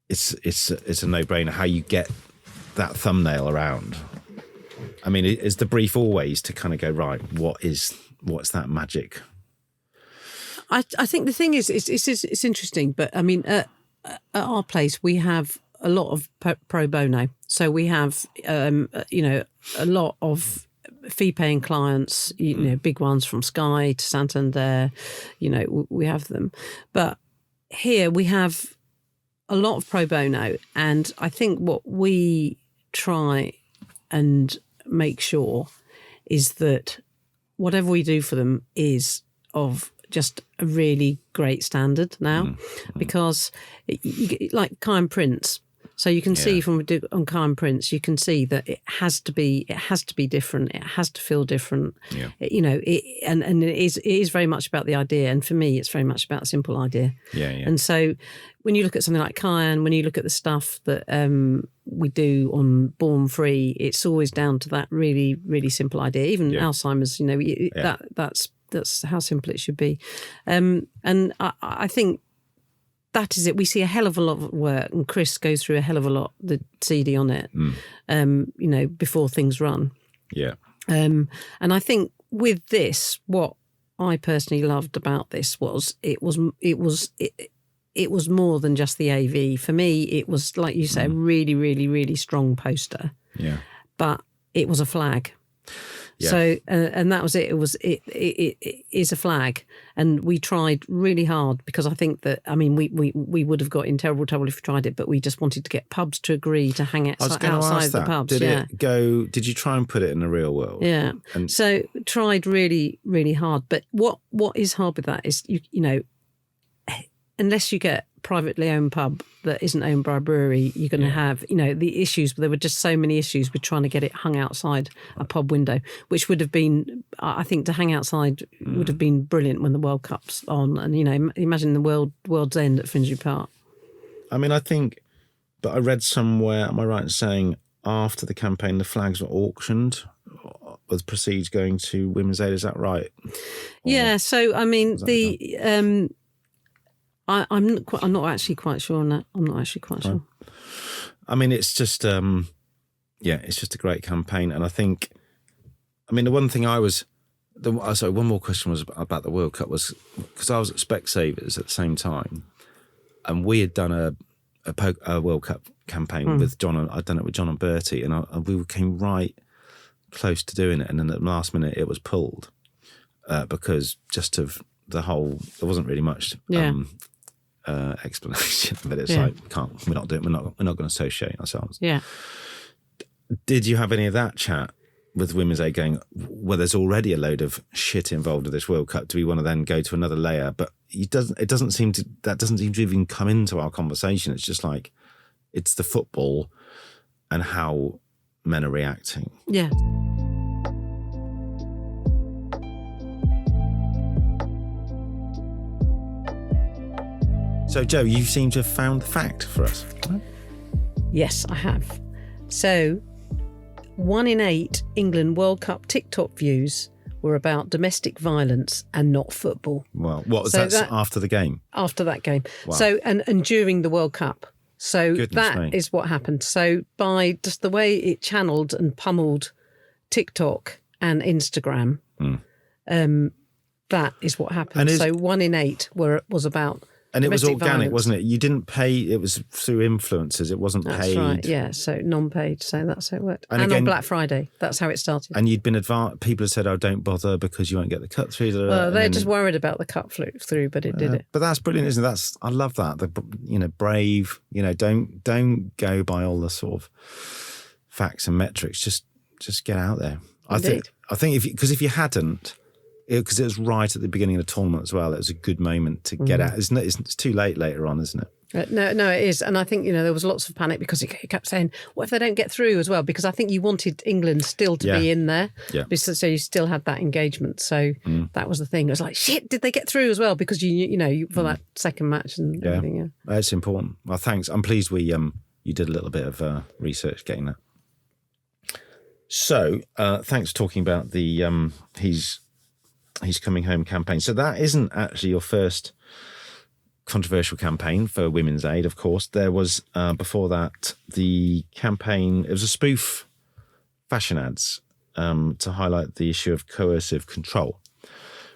It's a no-brainer how you get that thumbnail around. I mean, is the brief always to kind of go, right, what's that magic? I think the thing is, it's interesting, but I mean, at our place, we have a lot of pro bono. So we have, a lot of fee-paying clients, big ones from Sky to Santander, we have them. But here we have a lot of pro bono. And I think what we try and make sure is that whatever we do for them is of just a really great standard now, because like Kind Prince. So you can see from on Kind Prince, you can see that it has to be different. It has to feel different. Yeah. And it is very much about the idea. And for me, it's very much about a simple idea. Yeah. And so when you look at something like Cayenne, when you look at the stuff that we do on Born Free, it's always down to that really, really simple idea. Even Alzheimer's, that's how simple it should be. And I think that is it. We see a hell of a lot of work, and Chris goes through a hell of a lot, the CD on it, before things run. Yeah. And I think with this, what I personally loved about this was it was more than just the AV. For me, it was, like you say, a really, really, really strong poster. Yeah. But it was a flag. Yeah. So, and that was it. It is a flag, and we tried really hard, because I think that, we would have got in terrible trouble if we tried it, but we just wanted to get pubs to agree to hang it outside the pubs. Did you try and put it in the real world? Yeah. So tried really, really hard. But what is hard with that is, unless you get privately owned pub that isn't owned by a brewery, you're going to have, the issues. There were just so many issues with trying to get it hung outside a pub window, which would have been, I think, to hang outside would have been brilliant when the World Cup's on. And, imagine the world's end at Finsbury Park. I think, but I read somewhere, am I right in saying, after the campaign, the flags were auctioned with proceeds going to Women's Aid? Is that right? Yeah. So, I'm not actually quite sure on that. I'm not actually quite sure. It's just, it's just a great campaign. And I think, the one thing one more question was about the World Cup, was because I was at Specsavers at the same time, and we had done a World Cup campaign with John. I'd done it with John and Bertie, and we came right close to doing it. And then at the last minute, it was pulled because just of the whole, there wasn't really much. Explanation, but it's like we're not going to associate ourselves. Yeah. Did you have any of that chat with Women's Aid going, well, there's already a load of shit involved with this World Cup, do we want to then go to another layer? But that doesn't seem to even come into our conversation. It's just like, it's the football and how men are reacting. Yeah. So, Jo, you seem to have found the fact for us. Yes, I have. So, 1 in 8 England World Cup TikTok views were about domestic violence and not football. Well, what was that after the game? After that game. Wow. So, and during the World Cup. So that is what happened. So by just the way it channeled and pummeled TikTok and Instagram, that is what happened. So 1 in 8 was about. And it was organic, violence. wasn't it? You didn't pay, it was through influencers, it wasn't paid. That's right, yeah, so non-paid, so that's how it worked. And again, on Black Friday, that's how it started. And you'd been people had said, don't bother because you won't get the cut through. Well, they're just worried about the cut through, but it did it. But that's brilliant, isn't it? I love that. Brave, don't go by all the sort of facts and metrics, just get out there. Indeed. I think if you hadn't, because it was right at the beginning of the tournament as well. It was a good moment to get out. Isn't it? It's too late later on, isn't it? No, it is. And I think, there was lots of panic because he kept saying, what if they don't get through as well? Because I think you wanted England still to be in there. Yeah. So you still had that engagement. So that was the thing. It was like, shit, did they get through as well? Because you for that second match and everything. Yeah. That's important. Well, thanks. I'm pleased you did a little bit of research getting that. So thanks for talking about the He's Coming Home campaign. So that isn't actually your first controversial campaign for Women's Aid, of course. There was, before that, the campaign, it was a spoof fashion ads to highlight the issue of coercive control,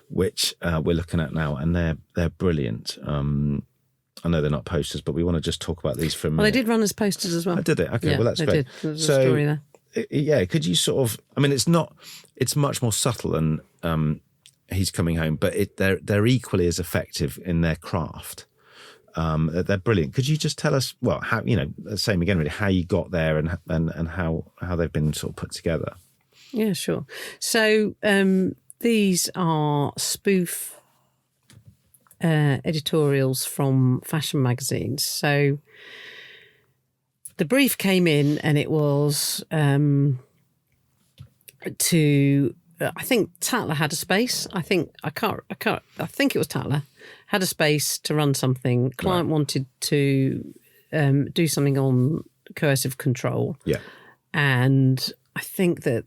which we're looking at now, and they're brilliant. I know they're not posters, but we want to just talk about these for a minute. Well, they did run as posters as well. Oh, did they? Okay, well, that's they great. Did. There's a story there. Yeah, could you sort of, it's much more subtle than He's Coming Home, but they're equally as effective in their craft. They're brilliant. Could you just tell us, how same again, really, how you got there and how they've been sort of put together? Yeah, sure. So these are spoof editorials from fashion magazines. So the brief came in, and it was to. I think Tatler had a space. I think it was Tatler had a space to run something. Client wanted to do something on coercive control. Yeah, and I think that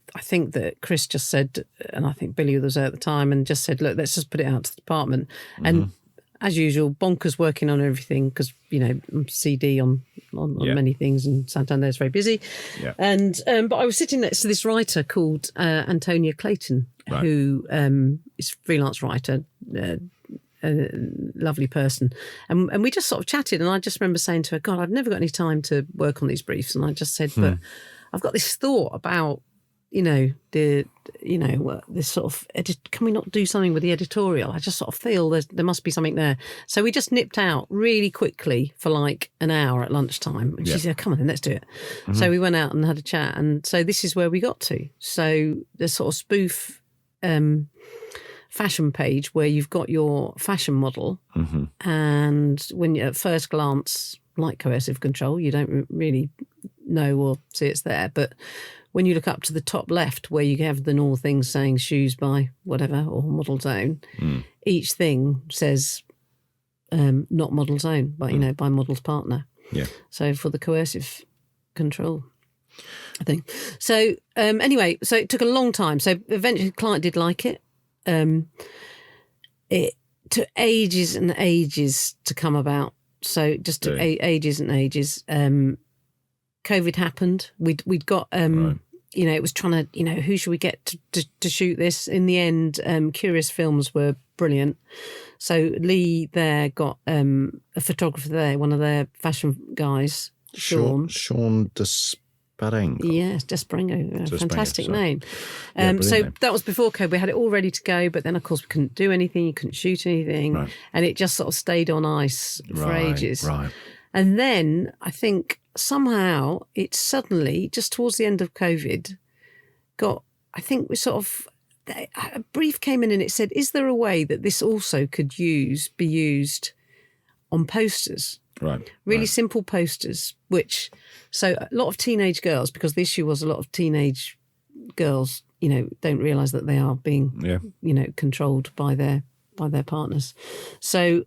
Chris just said, and I think Billy was there at the time, and just said, "Look, let's just put it out to the department." Mm-hmm. And as usual, bonkers working on everything because I'm CD on many things, and Santander's very busy. Yeah. And but I was sitting next to this writer called Antonia Clayton, who is a freelance writer, a lovely person, and we just sort of chatted. And I just remember saying to her, "God, I've never got any time to work on these briefs." And I just said, "But I've got this thought about." This sort of can we not do something with the editorial? I just sort of feel there must be something there. So we just nipped out really quickly for like an hour at lunchtime. And she said, "Come on then, let's do it." Mm-hmm. So we went out and had a chat. And so this is where we got to. So the sort of spoof fashion page where you've got your fashion model. Mm-hmm. And when you, at first glance, like Coercive Control, you don't really know or see it's there. But when you look up to the top left where you have the normal things saying shoes by whatever or model's own, each thing says not model's own, but, by model's partner. Yeah. So for the Coercive Control, I think. So anyway, so it took a long time. So eventually the client did like it. It took ages and ages to come about. So it just took ages and ages. COVID happened. We'd got, it was trying to, who should we get to shoot this? In the end, Curious Films were brilliant. So Lee there got a photographer there, one of their fashion guys, Sean Desparengo. Yes, Desparengo, fantastic name. So that was before COVID. We had it all ready to go, but then of course we couldn't do anything. You couldn't shoot anything, and it just sort of stayed on ice for ages. Right. And then I think somehow it suddenly, just towards the end of COVID, a brief came in and it said, is there a way that this also could be used on posters? Right. Really simple posters, so a lot of teenage girls, because the issue was a lot of teenage girls, don't realise that they are being, controlled by their partners. So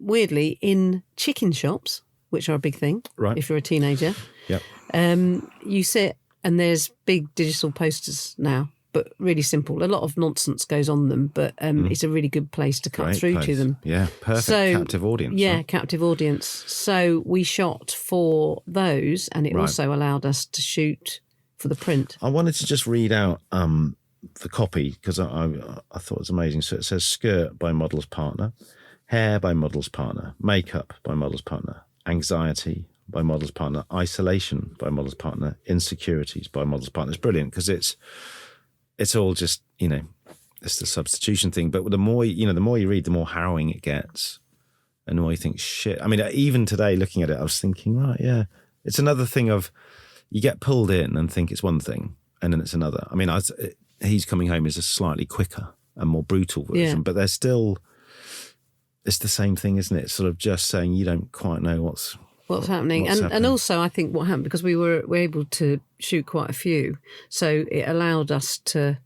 weirdly, in chicken shops, which are a big thing, if you're a teenager. Yep. You sit and there's big digital posters now, but really simple. A lot of nonsense goes on them, but it's a really good place to cut through to them. Yeah, perfect. Captive audience. Yeah, captive audience. So we shot for those, and it also allowed us to shoot for the print. I wanted to just read out the copy because I thought it was amazing. So it says skirt by model's partner, hair by model's partner, makeup by model's partner, anxiety by model's partner, isolation by model's partner, insecurities by model's partner. It's brilliant because it's all just, it's the substitution thing. But the more you read, the more harrowing it gets. And the more you think, shit. I mean, even today looking at it, I was thinking, it's another thing of you get pulled in and think it's one thing and then it's another. I mean, He's Coming Home is a slightly quicker and more brutal version, but there's still, it's the same thing, isn't it? It's sort of just saying you don't quite know what's happening. And also I think what happened, because we were able to shoot quite a few, so it allowed us to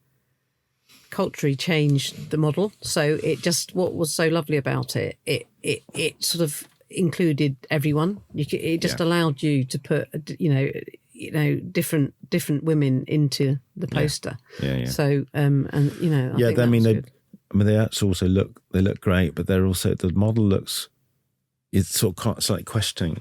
culturally change the model. So it just, what was so lovely about it sort of included everyone. It just allowed you to put, different women into the poster. Yeah. So they also look great, but they're also, the model looks, it's sort of slightly questioning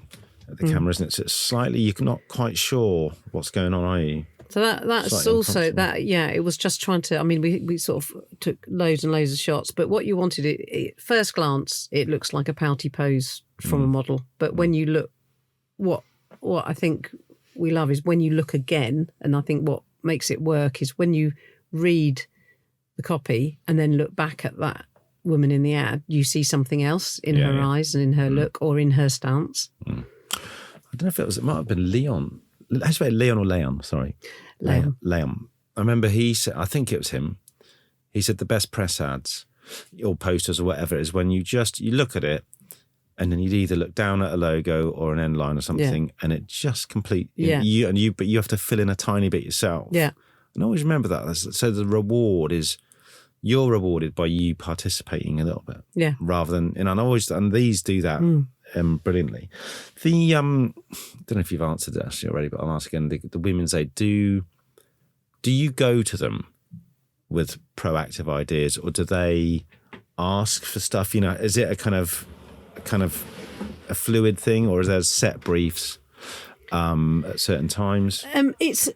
at the camera, isn't it? So it's slightly, you're not quite sure what's going on, are you? So that's also that. Yeah, it was just trying to. I mean, we sort of took loads and loads of shots, but what you wanted, it first glance, it looks like a pouty pose from a model. But when you look, what I think we love is when you look again, and I think what makes it work is when you read the copy and then look back at that woman in the ad, you see something else in her eyes and in her look or in her stance. I don't know if it might have been Leon. How do you say Leon or Leon? Sorry. Leon. I remember he said, I think it was him. He said the best press ads or posters or whatever is when you look at it and then you'd either look down at a logo or an end line or something and it just complete. But you have to fill in a tiny bit yourself. Yeah. And always remember that. So the reward is you're rewarded by you participating a little bit. Yeah. Rather than, and these do that brilliantly. The, I don't know if you've answered it actually already, but I'll ask again. The Women's Aid, do you go to them with proactive ideas or do they ask for stuff? Is it a kind of a fluid thing or is there set briefs at certain times? It's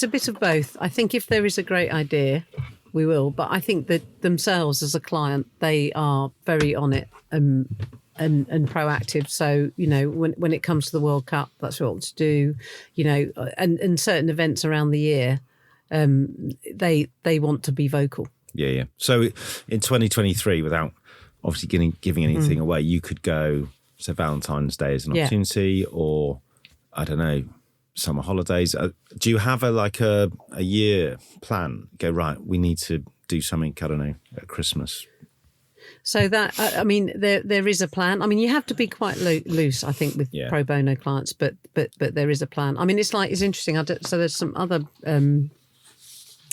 a bit of both. I think if there is a great idea, we will. But I think that themselves as a client, they are very on it and proactive. So when it comes to the World Cup, that's what to do. And certain events around the year, they want to be vocal. Yeah. So in 2023, without obviously giving anything away, you could go. So Valentine's Day is an opportunity, or I don't know, summer holidays. Do you have a year plan? Go right. We need to do something. I don't know, at Christmas. So that there is a plan. I mean, you have to be quite loose, I think, with pro bono clients, but there is a plan. I mean, it's interesting. So there's some other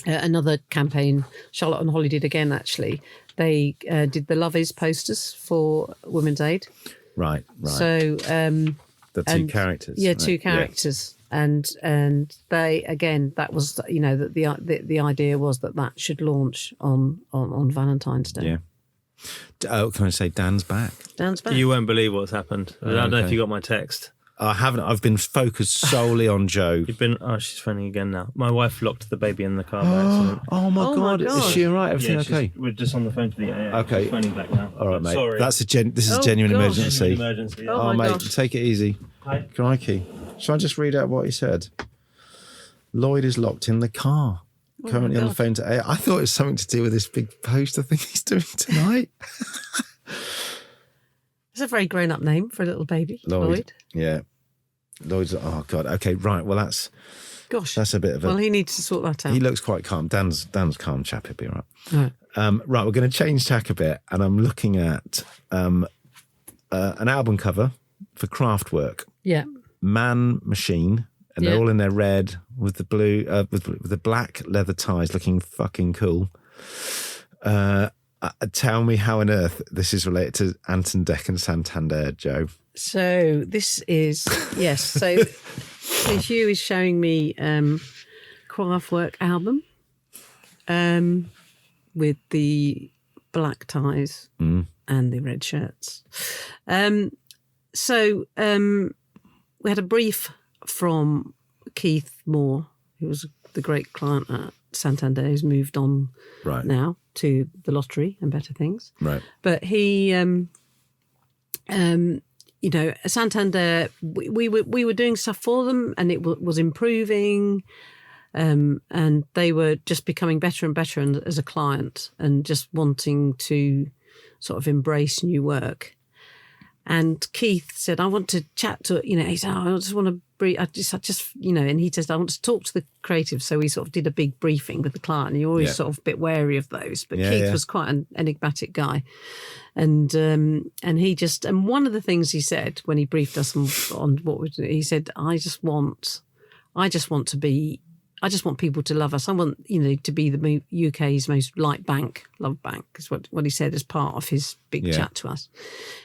another campaign. Charlotte and Holly did again. Actually, they did the Love Is posters for Women's Aid. Right. So the two characters. Yeah, two characters. Yeah. And they again, that was the idea was that should launch on Valentine's Day. Yeah. Oh, can I say Dan's back? Dan's back. You won't believe what's happened. I don't know if you got my text. I haven't. I've been focused solely on Joe. She's phoning again now. My wife locked the baby in the car by accident. Oh my God. Is she all right? Everything okay? We're just on the phone to the okay. She's phoning back now. All right, mate. Sorry. This is a genuine emergency. Genuine emergency. Oh mate, gosh. Take it easy. Hi. Crikey. Shall I just read out what he said? Lloyd is locked in the car. Currently on the phone to A. I thought it was something to do with this big post I think he's doing tonight. It's a very grown-up name for a little baby. Lloyd. Yeah. Lloyd's, oh God. Okay, right. Well, that's a bit of a... Well, he needs to sort that out. He looks quite calm. Dan's calm chap, he'll be all right. Right, we're going to change tack a bit, and I'm looking at an album cover for Kraftwerk. Yeah. Man Machine, and they're all in their red with the blue, with the black leather ties, looking fucking cool. Tell me how on earth this is related to Anton Deck and Santander, Joe. So this is yes. So Hugh is showing me Kraftwerk album with the black ties and the red shirts. So we had a brief from Keith Moore, who was the great client at Santander, who's moved on now to the lottery and better things. Right. But he, Santander, we were doing stuff for them, and it was improving, and they were just becoming better and better as a client, and just wanting to sort of embrace new work. And Keith said, "I want to chat to," he said, "I just want to brief. I just, and he said, I want to talk to the creative." So we sort of did a big briefing with the client. You're always sort of a bit wary of those, but Keith was quite an enigmatic guy, and he just, and one of the things he said when he briefed us on what we do, he said, I just want people to love us. I want, to be the UK's most liked bank, love bank, is what he said as part of his big chat to us.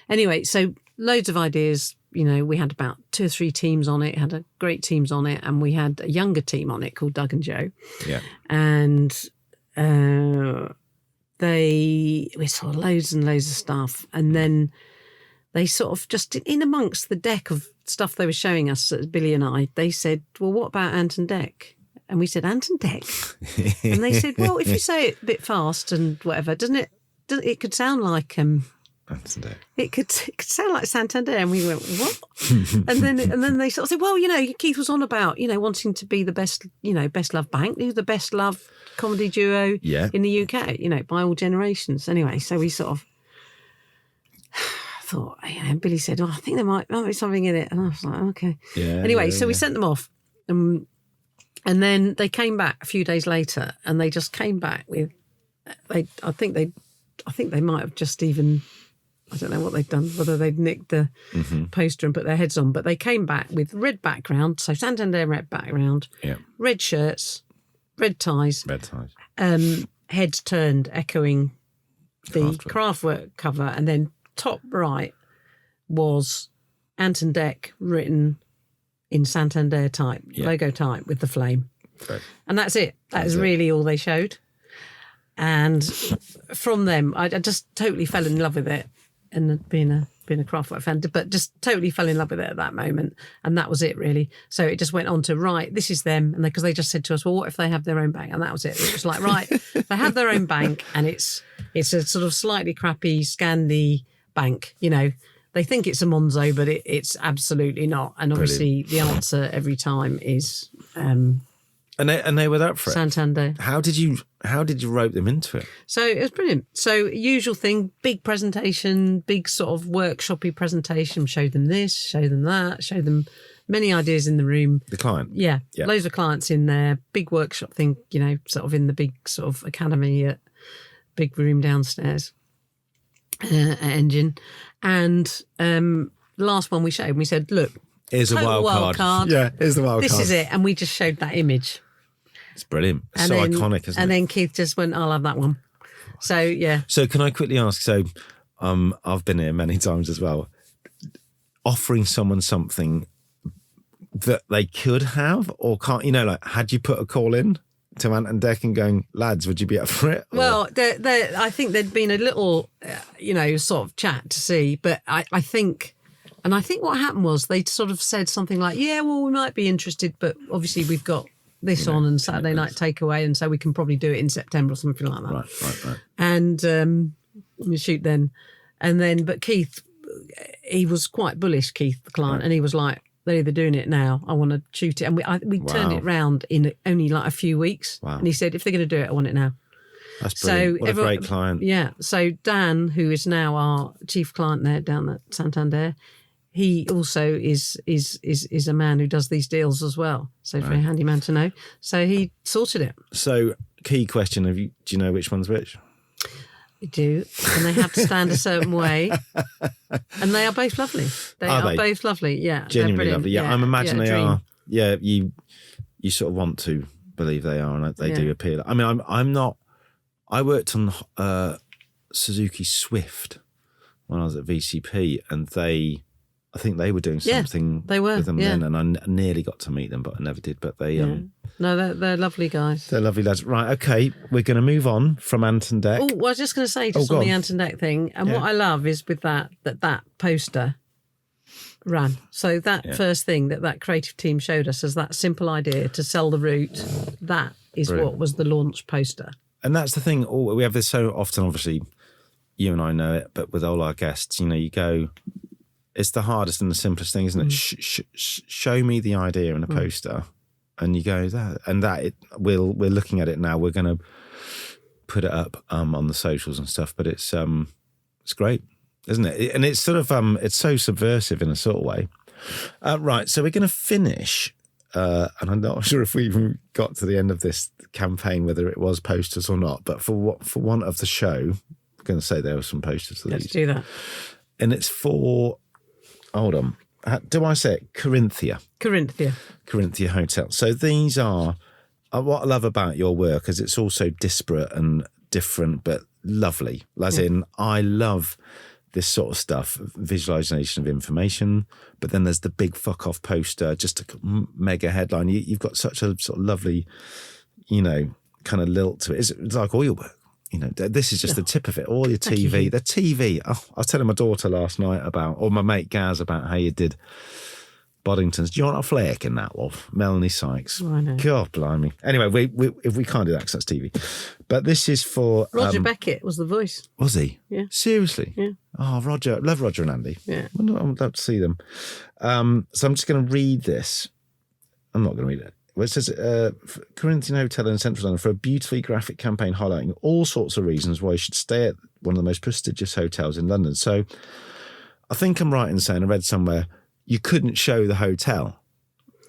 Anyway, so loads of ideas. We had about 2 or 3 teams on it, had great teams on it, and we had a younger team on it called Doug and Joe. Yeah. And we saw loads and loads of stuff. And then they sort of just, in amongst the deck of stuff they were showing us, Billy and I, they said, well, what about Anton Deck? And we said, Anton Deck? And they said, well, if you say it a bit fast and whatever, it could sound like... Anton Deck. It could sound like Santander. And we went, what? and then they sort of said, well, Keith was on about, wanting to be the best, best loved bank, the best loved comedy duo in the UK, by all generations. Anyway, so we sort of thought, and Billy said, I think there might be something in it. And I was like, okay. Yeah, anyway, so we sent them off. And then they came back a few days later, and they just came back with, I think they might have just even, I don't know what they'd done, whether they'd nicked the poster and put their heads on, but they came back with red background, so Santander red background, red shirts, red ties, heads turned, echoing the Kraftwerk cover, and then top right was Ant and Dec written in Santander type, logo type with the flame. Right. And that's it. That is really all they showed. And from them, I just totally fell in love with it. And being a Kraftwerk fan, but just totally fell in love with it at that moment. And that was it, really. So it just went on to, right, this is them. And because they just said to us, well, what if they have their own bank? And that was it. It was like, right, they have their own bank, and it's a sort of slightly crappy Scandi bank, you know. They think it's a Monzo, but it's absolutely not. And obviously the answer every time is and they were up for it. Santander. How did you rope them into it? So it was brilliant. So usual thing, big presentation, big sort of workshoppy presentation. Showed them this, showed them that, showed them many ideas in the room. The client, yeah, loads of clients in there. Big workshop thing, you know, sort of in the big sort of academy at big room downstairs. Engine. And last one we showed, we said, look, here's a wild card. Yeah, here's the wild card. This is it. And we just showed that image. It's brilliant. It's so iconic, isn't it? And then Keith just went, I'll have that one. So, yeah. So can I quickly ask, so I've been here many times as well, offering someone something that they could have or can't, you know, like, had you put a call in to Ant and Dec and going, lads, would you be up for it? Or? Well, I think there'd been a little, you know, sort of chat to see, but I think what happened was they sort of said something like, yeah, well, we might be interested, but obviously we've got this on and Saturday night takeaway, and so we can probably do it in September or something like that. Right. And we shoot then. And then, but Keith, he was quite bullish, Keith, the client, and he was like, they're either doing it now, I want to shoot it. And we turned it round in only like a few weeks. Wow. And he said, if they're going to do it, I want it now. That's brilliant. So what a great client. Yeah. So Dan, who is now our chief client there down at Santander, he also is a man who does these deals as well. So it's a very handy man to know. So he sorted it. So key question, do you know which one's which? I do. And they have to stand a certain way. And they are both lovely. They are both lovely, yeah. Genuinely lovely. Yeah, I'm imagining they are. Yeah, you sort of want to believe they are, and they do appeal. I mean, I'm not. I worked on Suzuki Swift when I was at VCP, and I think they were doing something with them then, and I nearly got to meet them, but I never did. But they, no, they're lovely guys. They're lovely lads. Right, okay, we're going to move on from Ant and Dec. Oh, well, I was just going to say on the Ant and Dec thing, and what I love is with that poster ran. So that first thing that creative team showed us as that simple idea to sell the route, that is what was the launch poster. And that's the thing. We have this so often. Obviously, you and I know it, but with all our guests, you know, you go. It's the hardest and the simplest thing, isn't it? Show me the idea in a poster, and you go we're looking at it now. We're going to put it up on the socials and stuff. But it's great, isn't it? And it's sort of it's so subversive in a sort of way. Right, so we're going to finish, and I'm not sure if we even got to the end of this campaign, whether it was posters or not. But for one of the show, I'm going to say there were some posters. Let's do that. And it's for. Hold on. Do I say it? Corinthia Hotel. So these are what I love about your work is it's also disparate and different, but lovely. As in, I love this sort of stuff, visualization of information, but then there's the big fuck off poster, just a mega headline. You've got such a sort of lovely, you know, kind of lilt to it. It's like all your work. You know, this is just the tip of it. All your TV, the TV. Oh, I was telling my daughter last night or my mate Gaz about how you did Boddington's. Do you want a flake in that, love? Melanie Sykes. Oh, I know. God blimey. Anyway, we if we can't do that because that's TV. But this is for... Roger Beckett was the voice. Was he? Yeah. Seriously? Yeah. Oh, Roger. Love Roger and Andy. Yeah. I'd love to see them. So I'm just going to read this. I'm not going to read it. Well, it says, Corinthian Hotel in Central London for a beautifully graphic campaign highlighting all sorts of reasons why you should stay at one of the most prestigious hotels in London. So I think I'm right in saying I read somewhere you couldn't show the hotel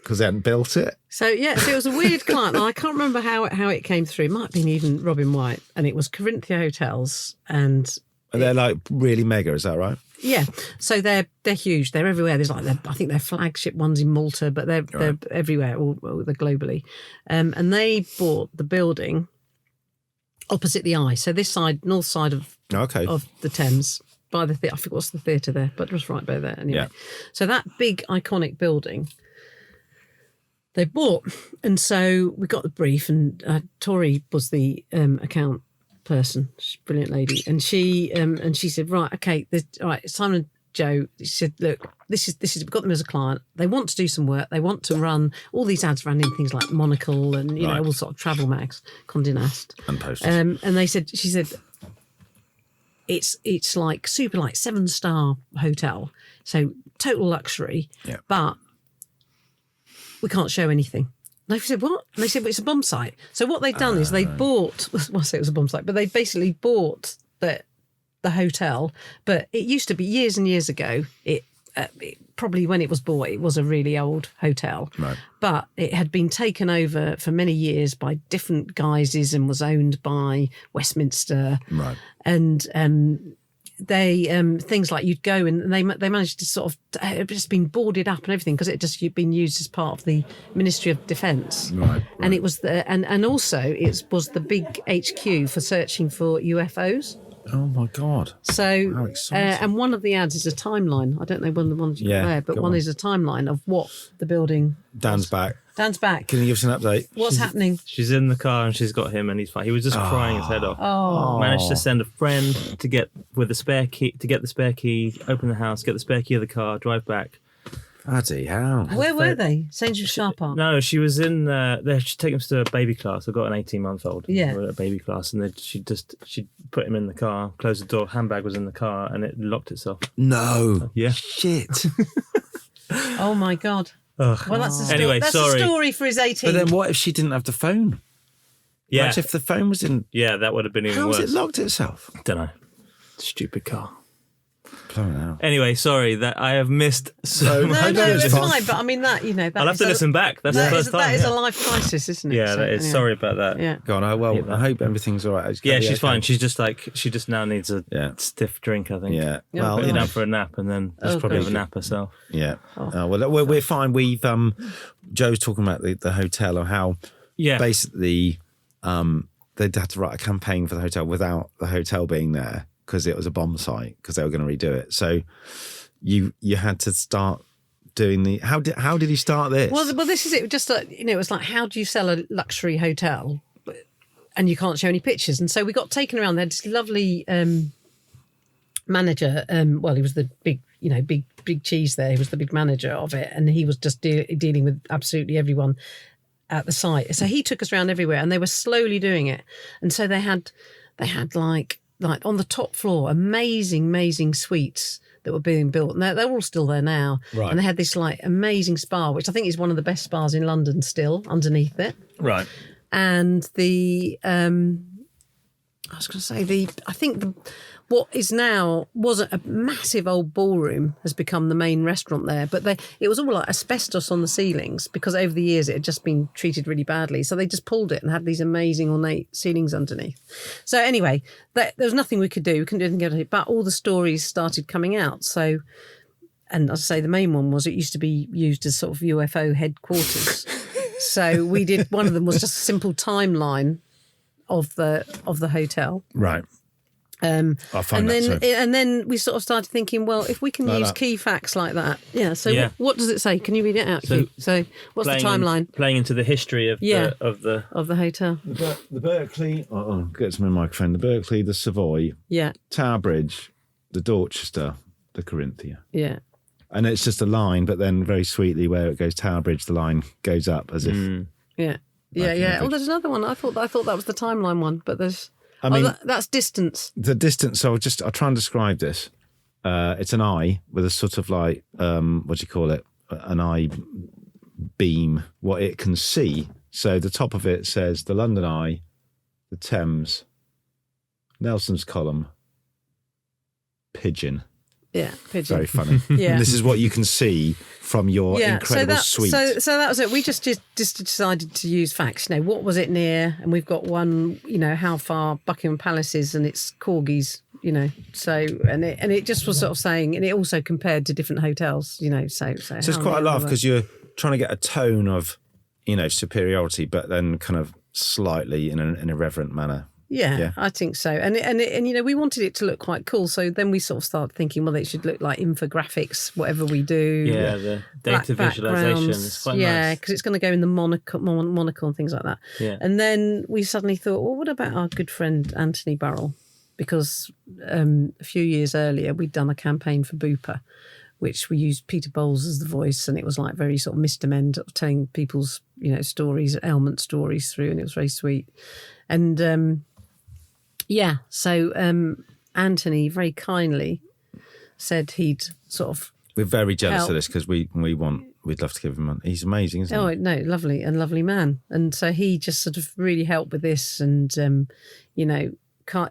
Because they hadn't built it? So it was a weird client. And I can't remember how it came through. It might have been even Robin White. And it was Corinthia Hotels. And they're like really mega, is that right? Yeah. So they're huge. They're everywhere. There's like, I think they're flagship ones in Malta, but they're everywhere, all they're globally. And they bought the building opposite the Eye. So this side, north side of the Thames. By the I forget what's the theatre there, but just right by there anyway. Yeah. So that big iconic building they bought, and so we got the brief, and Tori was the account person, she's a brilliant lady, and she said, right, okay, all right, Simon and Joe. She said, look, this is we've got them as a client. They want to do some work. They want to run all these ads ran in things like Monocle and you know all sort of travel mags, Condé Nast, and posters. And she said. It's like super like 7-star hotel, so total luxury, but we can't show anything. And I said, what? And they said, well, it's a bomb site. So what they'd done is they bought, well, I say it was a bomb site, but they basically bought the hotel, but it used to be years and years ago, it probably when it was bought, it was a really old hotel. Right. But it had been taken over for many years by different guises and was owned by Westminster. Right. And they things like you'd go and they managed to sort of it just been boarded up and everything because it just been used as part of the Ministry of Defence. Right. And it was and also it was the big HQ for searching for UFOs. Oh my God! So, how exciting. And one of the ads is a timeline. I don't know one of the ones you're there, but one is a timeline of what the building. Dan's back. Dan's back. Can you give us an update? What's happening? She's in the car and she's got him and he's fine. He was just crying his head off. Oh. Managed to send a friend to get the spare key, open the house, get the spare key of the car, drive back. Bloody hell. Where were they? St. Jude's Car Park? No, she was in there. She'd taken him to a baby class. I've got an 18-month-old. Yeah. A baby class. And then she put him in the car, closed the door, handbag was in the car, and it locked itself. No. Yeah. Shit. Oh, my God. Ugh. Well, that's a story. Anyway, that's sorry. a story for his 18. But then what if she didn't have the phone? Yeah. Imagine if the phone was in... Yeah, that would have been even How worse. has it locked itself? Don't know. Stupid car. Out. Anyway, sorry that I have missed so much. No, it's fine. But I mean that I'll have to listen back. That's the first time. That is a life crisis, isn't it? Yeah, that is. Sorry about that. Yeah. Go on. I hope everything's all right. Yeah, she's fine. She's just she just now needs a stiff drink, I think. Yeah. Well, put her down for a nap and then just probably have a nap herself. Yeah. Well, we're fine. We've Joe's talking about the hotel or how basically they'd had to write a campaign for the hotel without the hotel being there. Because it was a bomb site, because they were going to redo it. So you had to start doing the... How did you start this? Well, this is it. Just it was like, how do you sell a luxury hotel and you can't show any pictures? And so we got taken around. They had this lovely manager. Well, he was the big cheese there. He was the big manager of it, and he was just dealing with absolutely everyone at the site. So he took us around everywhere, and they were slowly doing it. And so they had like on the top floor, amazing suites that were being built. And they're all still there now. Right. And they had this like amazing spa, which I think is one of the best spas in London still, underneath it. Right. And what is now was a massive old ballroom has become the main restaurant there. But it was all like asbestos on the ceilings because over the years it had just been treated really badly. So they just pulled it and had these amazing ornate ceilings underneath. So anyway, there was nothing we could do. We couldn't do anything about it. But all the stories started coming out. So, and as I say, the main one was it used to be used as sort of UFO headquarters. So we did, one of them was just a simple timeline of the hotel. Right. I'll find and then we sort of started thinking, well, if we can use key facts like that, What does it say? Can you read it out? So what's the timeline? Playing into the history of the hotel, the Berkeley. Get to my microphone. The Berkeley, the Savoy, Tower Bridge, the Dorchester, the Corinthia. Yeah, and it's just a line, but then very sweetly where it goes Tower Bridge, the line goes up as if. Yeah. Oh, there's another one. I thought that was the timeline one, but there's. I mean, that's distance. The distance. So I'll try and describe this. It's an eye with a sort of like what do you call it? An eye beam. What it can see. So the top of it says the London Eye, the Thames, Nelson's Column, Pigeon. Yeah, pigeon. Very funny. Yeah. And this is what you can see from your incredible suite. So that was it. We just decided to use facts. You know, what was it near? And we've got one, you know, how far Buckingham Palace is, and it's corgis, you know. So, and it just was sort of saying, and it also compared to different hotels, you know. So it's quite a laugh because you're trying to get a tone of, you know, superiority, but then kind of slightly in an irreverent manner. Yeah, I think so. And you know, we wanted it to look quite cool. So then we sort of started thinking, well, it should look like infographics, whatever we do. Yeah, the data visualization is quite nice. Yeah, because it's going to go in the monocle and things like that. Yeah. And then we suddenly thought, well, what about our good friend Anthony Burrell? Because a few years earlier, we'd done a campaign for Bupa, which we used Peter Bowles as the voice, and it was like very sort of Mr. Men telling people's, you know, stories, ailment stories through, and it was very sweet. And so Anthony very kindly said he'd sort of. We're very jealous of this because we'd love to give him money. He's amazing, isn't he? Oh no, lovely man. And so he just sort of really helped with this, and you know,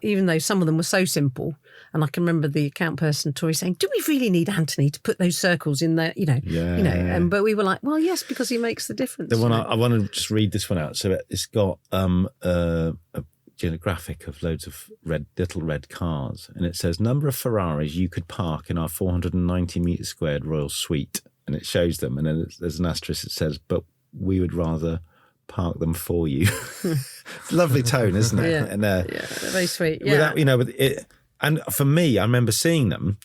even though some of them were so simple. And I can remember the account person, Tori, saying, "Do we really need Anthony to put those circles in there?" You know, you know. But we were like, "Well, yes, because he makes the difference." The one I want to just read this one out. So it's got a graphic of loads of little red cars, and it says number of Ferraris you could park in our 490 metre squared royal suite, and it shows them, and then there's an asterisk that says, "But we would rather park them for you." Lovely tone, isn't it? Yeah, and very sweet. Yeah, without, you know, with it. And for me, I remember seeing them.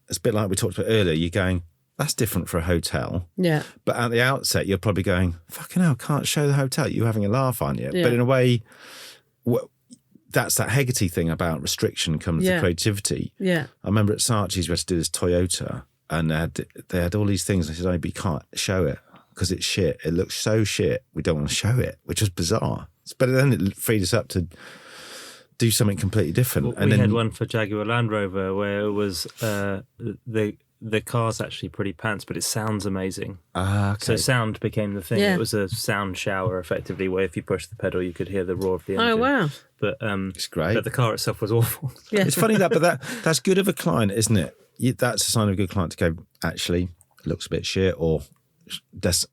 It's a bit like we talked about earlier. You're going, that's different for a hotel. Yeah. But at the outset, you're probably going, fucking hell, can't show the hotel. You're having a laugh, aren't you? Yeah. But in a way, that's that Hegarty thing about restriction comes to creativity. Yeah. I remember at Saatchi's we had to do this Toyota, and they had all these things. I said, oh, but you can't show it because it's shit. It looks so shit. We don't want to show it, which was bizarre. But then it freed us up to do something completely different. We had one for Jaguar Land Rover where it was the car's actually pretty pants, but it sounds amazing. Okay. So sound became the thing. Yeah. It was a sound shower, effectively, where if you push the pedal, you could hear the roar of the engine. Oh wow! But it's great. But the car itself was awful. Yeah. It's funny that's good of a client, isn't it? That's a sign of a good client to go, actually, it looks a bit shit, or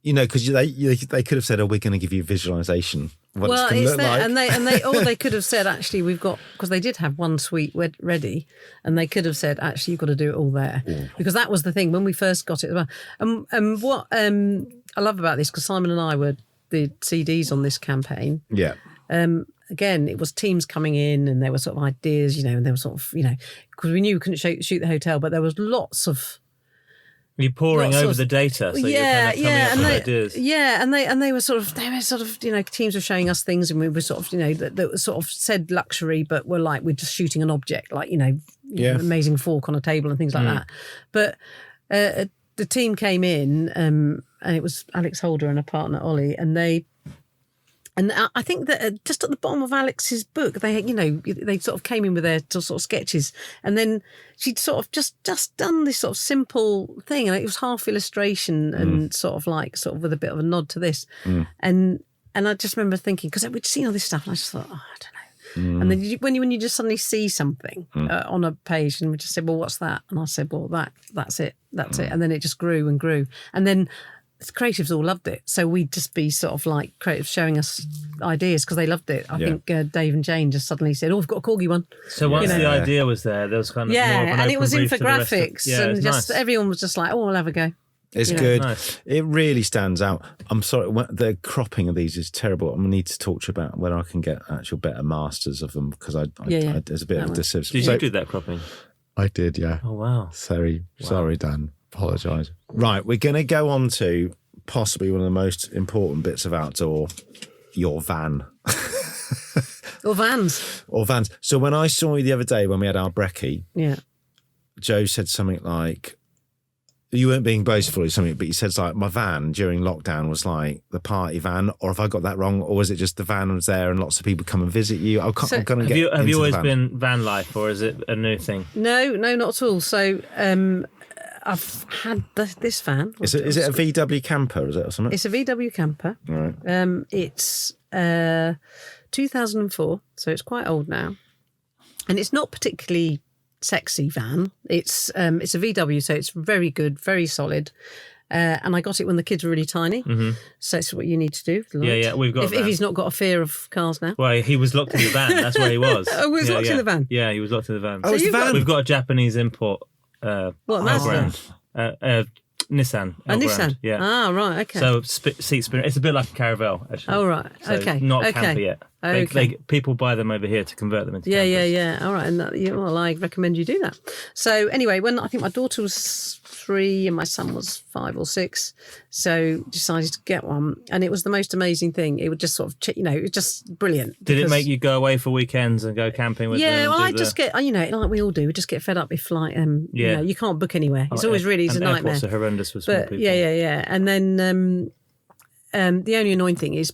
you know, because they could have said, oh, we're going to give you visualization. Well, it's there, like. and they could have said, actually, we've got, because they did have one suite ready, and they could have said, actually, you've got to do it all there. Ooh. Because that was the thing when we first got it. And what I love about this, because Simon and I were the CDs on this campaign. Yeah. Again, it was teams coming in, and there were sort of ideas, you know, and there was sort of, you know, because we knew we couldn't shoot the hotel, but there was lots of. You're poring over the data, so you're kind of coming up with ideas. Yeah, and they were sort of, you know, teams were showing us things, and we were sort of, you know, that sort of said luxury, but were like, we're just shooting an object, like, you know, amazing fork on a table and things like that. But the team came in, and it was Alex Holder and a partner, Ollie, and I think that just at the bottom of Alex's book, they sort of came in with their sort of sketches, and then she'd sort of just done this sort of simple thing, and it was half illustration and sort of with a bit of a nod to this, and I just remember thinking, because we'd seen all this stuff, and I just thought, oh, I don't know, and then when you just suddenly see something on a page, and we just said, well, what's that? And I said, well, that's it, and then it just grew and grew, and then. The creatives all loved it, so we'd just be sort of like creatives showing us ideas because they loved it. I think Dave and Jane just suddenly said, "Oh, we've got a corgi one." So once the idea was there was kind of more of an and it was open brief infographics, and just nice. Everyone was just like, "Oh, we'll have a go." It's good. Nice. It really stands out. I'm sorry, the cropping of these is terrible. I'm going to need to talk to you about when I can get actual better masters of them, because there's a bit of a disservice. Did you do that cropping? I did, yeah. Oh wow. Sorry, Dan. Apologise. Right, we're going to go on to possibly one of the most important bits of outdoor, your van. Or vans. Or vans. So when I saw you the other day when we had our brekkie, Joe said something like, you weren't being boastful or something, but you said like, my van during lockdown was like the party van, or have I got that wrong? Or was it just the van was there and lots of people come and visit you? I'm going to get Have you always been van life, or is it a new thing? No, not at all. So I've had this van. Is it a VW camper? Is it or something? It's a VW camper. Right. It's 2004, so it's quite old now, and it's not particularly sexy van. It's a VW, so it's very good, very solid. And I got it when the kids were really tiny. Mm-hmm. So it's what you need to do. Yeah, we've got if he's not got a fear of cars now. Well, he was locked in the van. That's where he was. Oh, he was locked in the van? Yeah, he was locked in the van. Oh, it's the van? We've got a Japanese import. What, Mazda? Nissan. Nissan? Yeah. Ah, right, okay. So seat spinner. It's a bit like a Caravelle, actually. Oh, right, so okay. Not campy yet. Okay. People buy them over here to convert them into campers. Yeah. All right, and well, I recommend you do that. So anyway, when I think my daughter was 3 and my son was 5 or 6, so decided to get one, and it was the most amazing thing. It would just sort of, it was just brilliant. Did it make you go away for weekends and go camping with them? Yeah, well, I just get, like we all do, we just get fed up if you can't book anywhere. It's always really a nightmare. Airports are horrendous for small people. Yeah. And then the only annoying thing is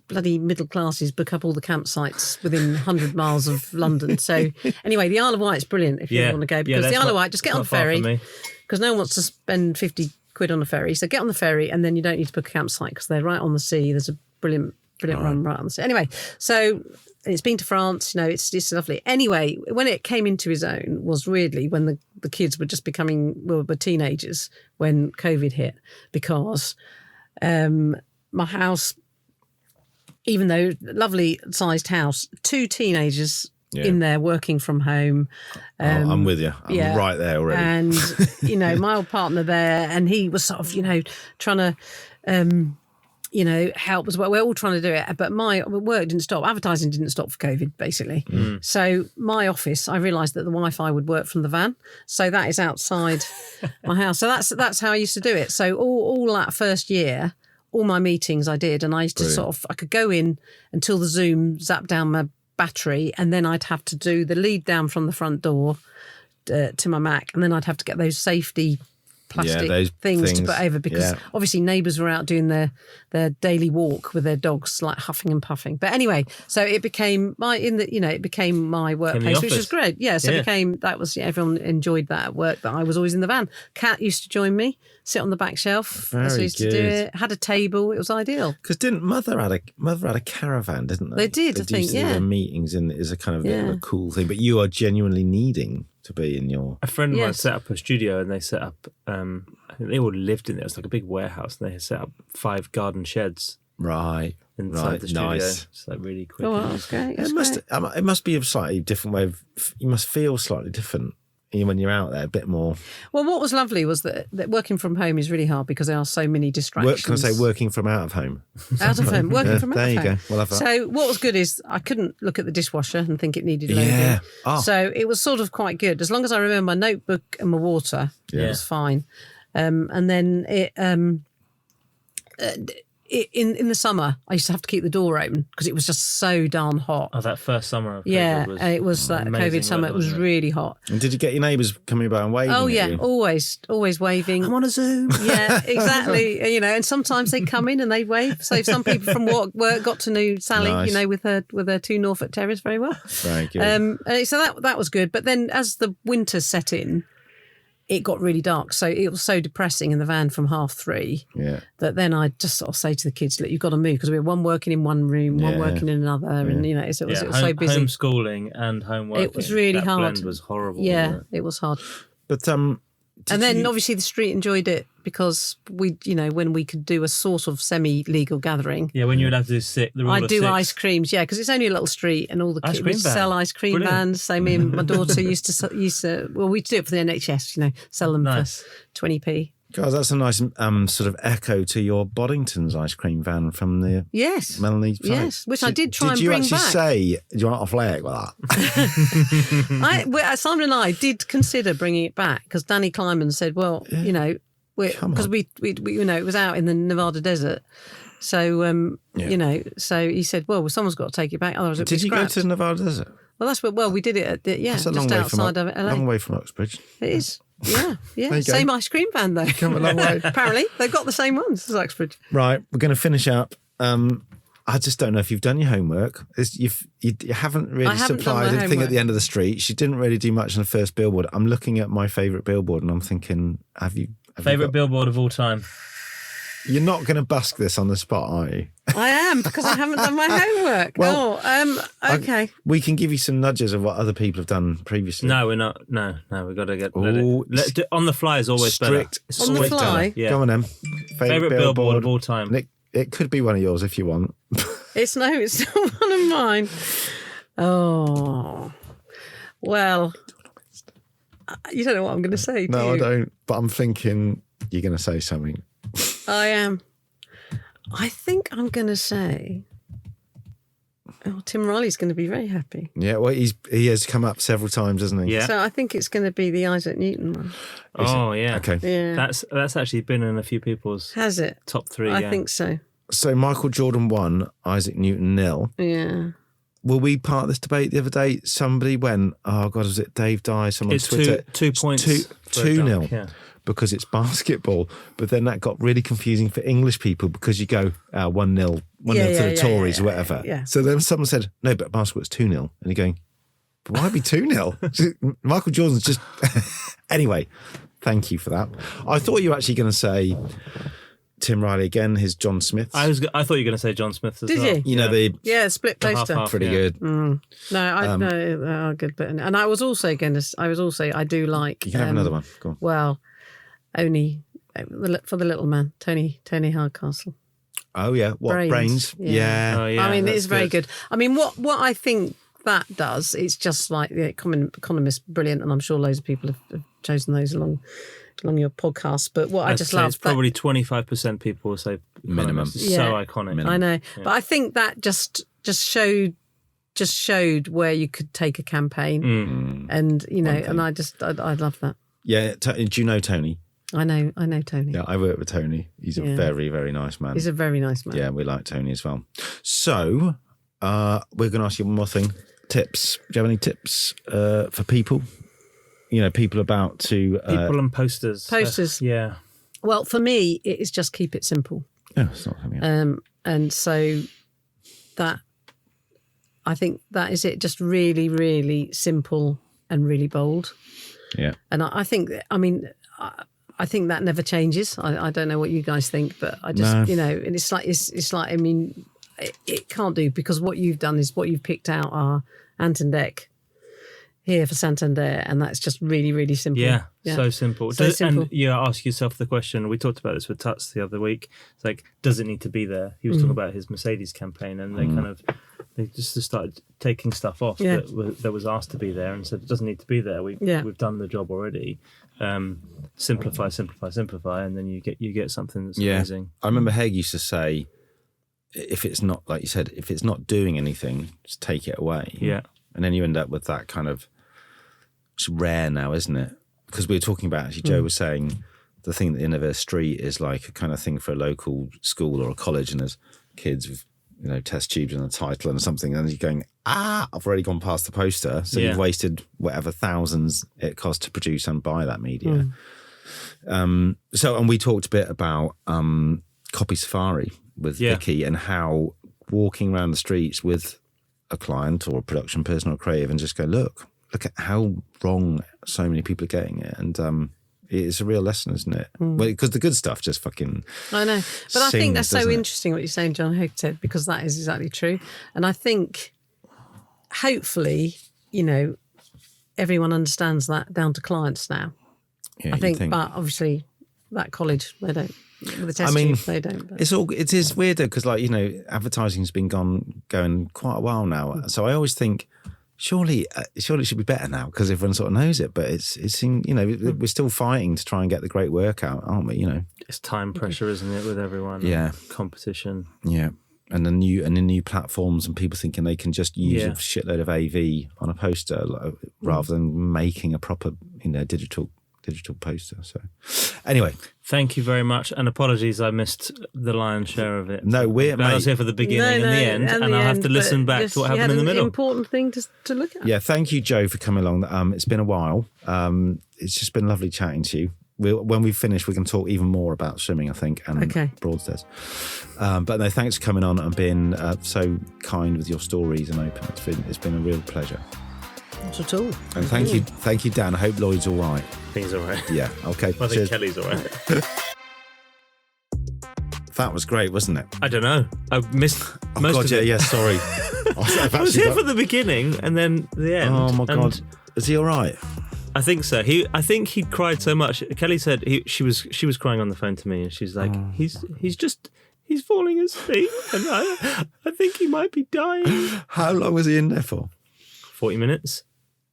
bloody middle classes book up all the campsites within 100 miles of London. So anyway, the Isle of Wight's brilliant if you want to go, because the Isle of Wight, just get on the ferry, because no one wants to spend 50 quid on a ferry. So get on the ferry and then you don't need to book a campsite because they're right on the sea. There's a brilliant run right on the sea. Anyway, so it's been to France, it's lovely. Anyway, when it came into his own was weirdly when the kids were just were teenagers when COVID hit, because my house, even though lovely sized house, 2 teenagers in there working from home. I'm with you. I'm right there already. And, my old partner there, and he was sort of, trying to, help as well. We're all trying to do it, but my work didn't stop. Advertising didn't stop for COVID, basically. Mm. So my office, I realised that the Wi-Fi would work from the van. So that is outside my house. So that's how I used to do it. So all that first year, all my meetings I did, and I used to I could go in until the Zoom zapped down my battery, and then I'd have to do the lead down from the front door to my Mac, and then I'd have to get those safety plastic things to put over, because obviously neighbours were out doing their daily walk with their dogs, like huffing and puffing. But anyway, so it became it became my workplace, which was great. Yeah, so it became, everyone enjoyed that at work, that I was always in the van. Kat used to join me, sit on the back shelf. Very used to do it. Had a table. It was ideal. Because didn't Mother had a caravan, didn't they? They did. I think. Do their meetings in is a kind of bit of a cool thing. But you are genuinely needing to be in your. A friend of mine set up a studio, and they set up. I think they all lived in it. It was like a big warehouse, and they set up 5 garden sheds. Right. Inside the studio. Nice. It's like really quick. Oh, well, that's great. It must be a slightly different way of. You must feel slightly different when you're out there, a bit more. Well, what was lovely was that working from home is really hard because there are so many distractions. Can I say working from out of home? Out of home, working from out of home. There you go. We'll have that. So what was good is I couldn't look at the dishwasher and think it needed loading. Yeah. Oh. So it was sort of quite good. As long as I remember my notebook and my water, it was fine. And then in the summer, I used to have to keep the door open because it was just so darn hot. Oh, that first summer of COVID it was that COVID summer. It was really hot. And did you get your neighbours coming by and waving? Oh yeah, always waving. I'm on a Zoom. Yeah, exactly. And sometimes they come in and they wave. So some people from work got to know Sally, with her 2 Norfolk Terriers very well. Very good. So that was good. But then as the winter set in, it got really dark. So it was so depressing in the van from 3:30 that then I just sort of say to the kids, look, you've got to move, because we had one working in one room, one working in another. And, it was so busy. Homeschooling and homework. It was really hard. Blend was horrible. Yeah, it was hard. But and then obviously the street enjoyed it because we, when we could do a sort of semi-legal gathering. Yeah, when you would have to do the rule of 6. I'd do ice creams, because it's only a little street and all the kids would sell ice cream vans. So me and my daughter used to, well, we'd do it for the NHS, sell them for 20p. Guys, that's a nice sort of echo to your Boddington's ice cream van from the Melanie. Yes, which I did try and bring back. Did you actually say, do you want off leg like that? Simon and I did consider bringing it back because Danny Kleiman said, well, because we it was out in the Nevada desert. So, so he said, well, someone's got to take it back. Otherwise, did you go to the Nevada desert? Well, we did it at that's a just outside of LA. Long way from Uxbridge. It is. Yeah. Same ice cream van, though. Come a long way. Apparently, they've got the same ones as Uxbridge. Right, we're going to finish up. I just don't know if you've done your homework. You haven't really supplied anything at the end of the street. She didn't really do much on the first billboard. I'm looking at my favourite billboard and I'm thinking, have you... Favourite billboard of all time? You're not going to busk this on the spot, are you? I am, because I haven't done my homework. Okay. We can give you some nudges of what other people have done previously. No, we're not. No, we've got to get on the fly is always strict, better. On the fly? Yeah. Go on, then. Favourite Billboard of all time. It could be one of yours if you want. It's not one of mine. Oh, well, you don't know what I'm going to say, do you? No, I don't. But I'm thinking you're going to say something. I am. I think I'm going to say... Oh, Tim Riley's going to be very happy. Yeah, well, he has come up several times, hasn't he? Yeah. So I think it's going to be the Isaac Newton one. Yeah. Okay. Yeah. That's actually been in a few people's Has it? top 3. I think so. So Michael Jordan 1, Isaac Newton 0. Yeah. Were we part of this debate the other day? Somebody went, oh God, was it Dave Dye? Someone on Twitter. 2 points. 2-0. Yeah. Because it's basketball. But then that got really confusing for English people because you go 1-0 to the Tories or whatever. Yeah. So then someone said, no, but basketball it's 2-0. And you're going, but why be 2-0? Michael Jordan's just... Anyway, thank you for that. I thought you were actually going to say Tim Riley again, his John Smith. I thought you were going to say John Smith as well. Did you? You know, the split poster. half-half, pretty good. No, no, good. But and I was also going to. I do like. You can have another one. Go on. Well, only for the little man, Tony Hardcastle. Oh yeah, what Brains? Yeah. Oh, yeah, I mean, it's very good. I mean, what I think that does, it's just like the Economist, brilliant, and I'm sure loads of people have chosen those along your podcast. But what I just love, it's probably 25% people will say minimum. It's so iconic. Minimum. I know, but I think that just showed where you could take a campaign, and and I love that. Yeah, do you know Tony? I know Tony. Yeah, I work with Tony. He's a very, very nice man. He's a very nice man. Yeah, we like Tony as well. So we're going to ask you one more thing. Tips. Do you have any tips for people? People about to... people and posters. Posters. Yeah. Well, for me, it is just keep it simple. Yeah, it's not coming up. And so that... I think that is it. Just really, really simple and really bold. Yeah. And I think that never changes. I don't know what you guys think, but I just, and it's like, I mean, it can't do, because what you've done is what you've picked out are Ant and Dec here for Santander, and that's just really, really simple. Yeah. So simple. Simple. And you ask yourself the question, we talked about this with Tuts the other week, it's like, does it need to be there? He was talking about his Mercedes campaign, and they just started taking stuff off that was asked to be there, and said it doesn't need to be there. We've done the job already. Simplify, and then you get something that's amazing. I remember Haig used to say, if it's not, like you said, if it's not doing anything, just take it away. Yeah. And then you end up with that kind of, it's rare now, isn't it? Because we were talking about, actually, Joe was saying, the thing at the end of a street is like a kind of thing for a local school or a college, and there's kids with, test tubes and a title and something, and you're going, I've already gone past the poster, so you've wasted whatever thousands it costs to produce and buy that media. And we talked a bit about Copy Safari with Vicky, and how walking around the streets with a client or a production person or a creative and just go, look at how wrong so many people are getting it. And it's a real lesson, isn't it? Because the good stuff just fucking... I know. But I think that's so interesting what you're saying, John Hogue said, because that is exactly true. And I think, hopefully, everyone understands that down to clients now. Yeah, I think, but obviously, that college, they don't. With the test tube, they don't. But. It is weird though, because advertising's been going quite a while now. So I always think, surely it should be better now because everyone sort of knows it. But we're still fighting to try and get the great work out, aren't we? It's time pressure, isn't it, with everyone? Yeah, competition. Yeah, and the new platforms and people thinking they can just use a shitload of AV on a poster rather than making a proper digital poster. So anyway, thank you very much, and apologies I missed the lion's share of it. No, I was here for the beginning and the end, and I'll have to listen back to what happened in the middle. Important thing to look at. Yeah, thank you, Joe, for coming along. It's been a while. It's just been lovely chatting to you. When we finish, we can talk even more about swimming, I think, and Broadstairs. But no, thanks for coming on and being so kind with your stories and open. It's been a real pleasure. Not at all. And thank you, Dan. I hope Lloyd's all right. Things all right. Yeah. Okay. I think Kelly's all right. That was great, wasn't it? I don't know. I missed most of it. Yeah, sorry. I was here for the beginning and then the end. Oh my God. Is he all right? I think so. I think he cried so much. Kelly said she was crying on the phone to me, and she's like, he's falling asleep, and I think he might be dying. How long was he in there for? 40 minutes.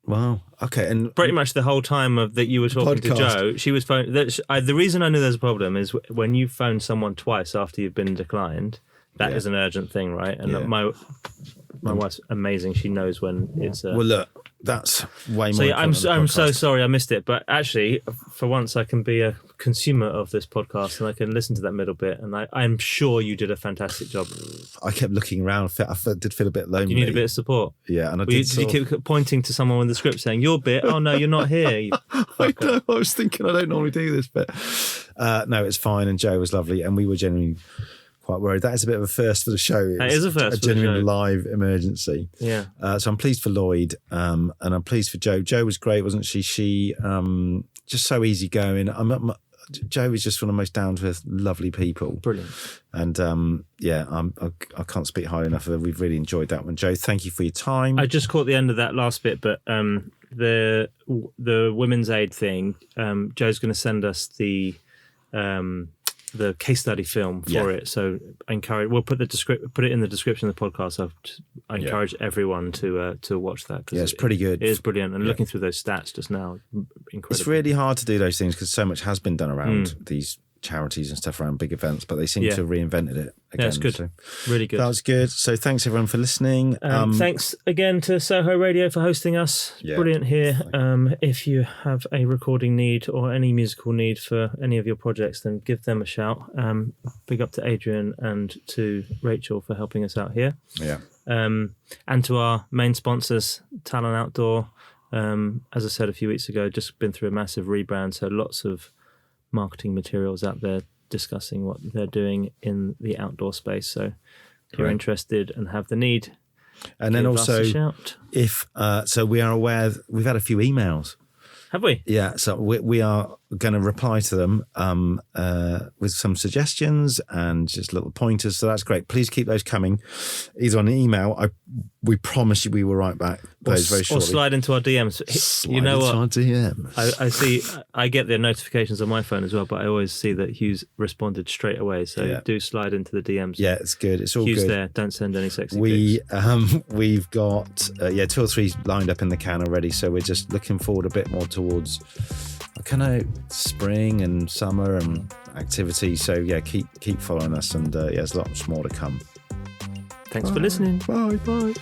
Wow. Okay, and pretty much the whole time that you were talking to Joe, she was phoning. The reason I knew there's a problem is when you phone someone twice after you've been declined. That is an urgent thing, right? And my wife's amazing. She knows when it's. Well, look, that's way more. So yeah, I'm so sorry I missed it, but actually, for once, I can be a consumer of this podcast and I can listen to that middle bit. And I'm sure you did a fantastic job. I kept looking around. I did feel a bit lonely. You need a bit of support. Yeah, and did you keep pointing to someone in the script saying your bit? Oh no, you're not here. I know. I was thinking I don't normally do this, but no, it's fine. And Joe was lovely, and we were genuinely quite worried. That is a bit of a first for the show. It is a first. A genuine live emergency. Yeah. So I'm pleased for Lloyd, and I'm pleased for Joe. Joe was great, wasn't she? She just so easygoing. Joe is just one of the most down to earth, lovely people. Brilliant. And I can't speak highly enough of her. We've really enjoyed that one, Joe. Thank you for your time. I just caught the end of that last bit, but the Women's Aid thing. Joe's going to send us the case study film for it. So I encourage. We'll put it in the description of the podcast. So I encourage everyone to watch that. Yeah, it's pretty good. It is brilliant. And looking through those stats just now, incredible. It's really hard to do those things because so much has been done around these charities and stuff around big events, but they seem to have reinvented it again. Yeah, it's good. So really good. That was good. So thanks everyone for listening. Thanks again to Soho Radio for hosting us. Yeah, brilliant here. If you have a recording need or any musical need for any of your projects, then give them a shout. Big up to Adrian and to Rachel for helping us out here. Yeah. And to our main sponsors, Talon Outdoor. As I said a few weeks ago, just been through a massive rebrand, so lots of marketing materials out there discussing what they're doing in the outdoor space. So if you're interested and have the need, and then also if so we are aware we've had a few emails. Have we? Yeah, so we are going to reply to them with some suggestions and just little pointers. So that's great. Please keep those coming, either on email. We promise you we will write back those very shortly. Or slide into our DMs. Slide into our DMs. I see. I get the notifications on my phone as well, but I always see that Hugh's responded straight away. So do slide into the DMs. Yeah, it's good. It's all Hugh's good. there. Don't send any sexy pics. We've got 2 or 3 lined up in the can already. So we're just looking forward a bit more towards spring and summer and activity. So yeah, keep following us, and there's lots more to come. Thanks for listening. Bye.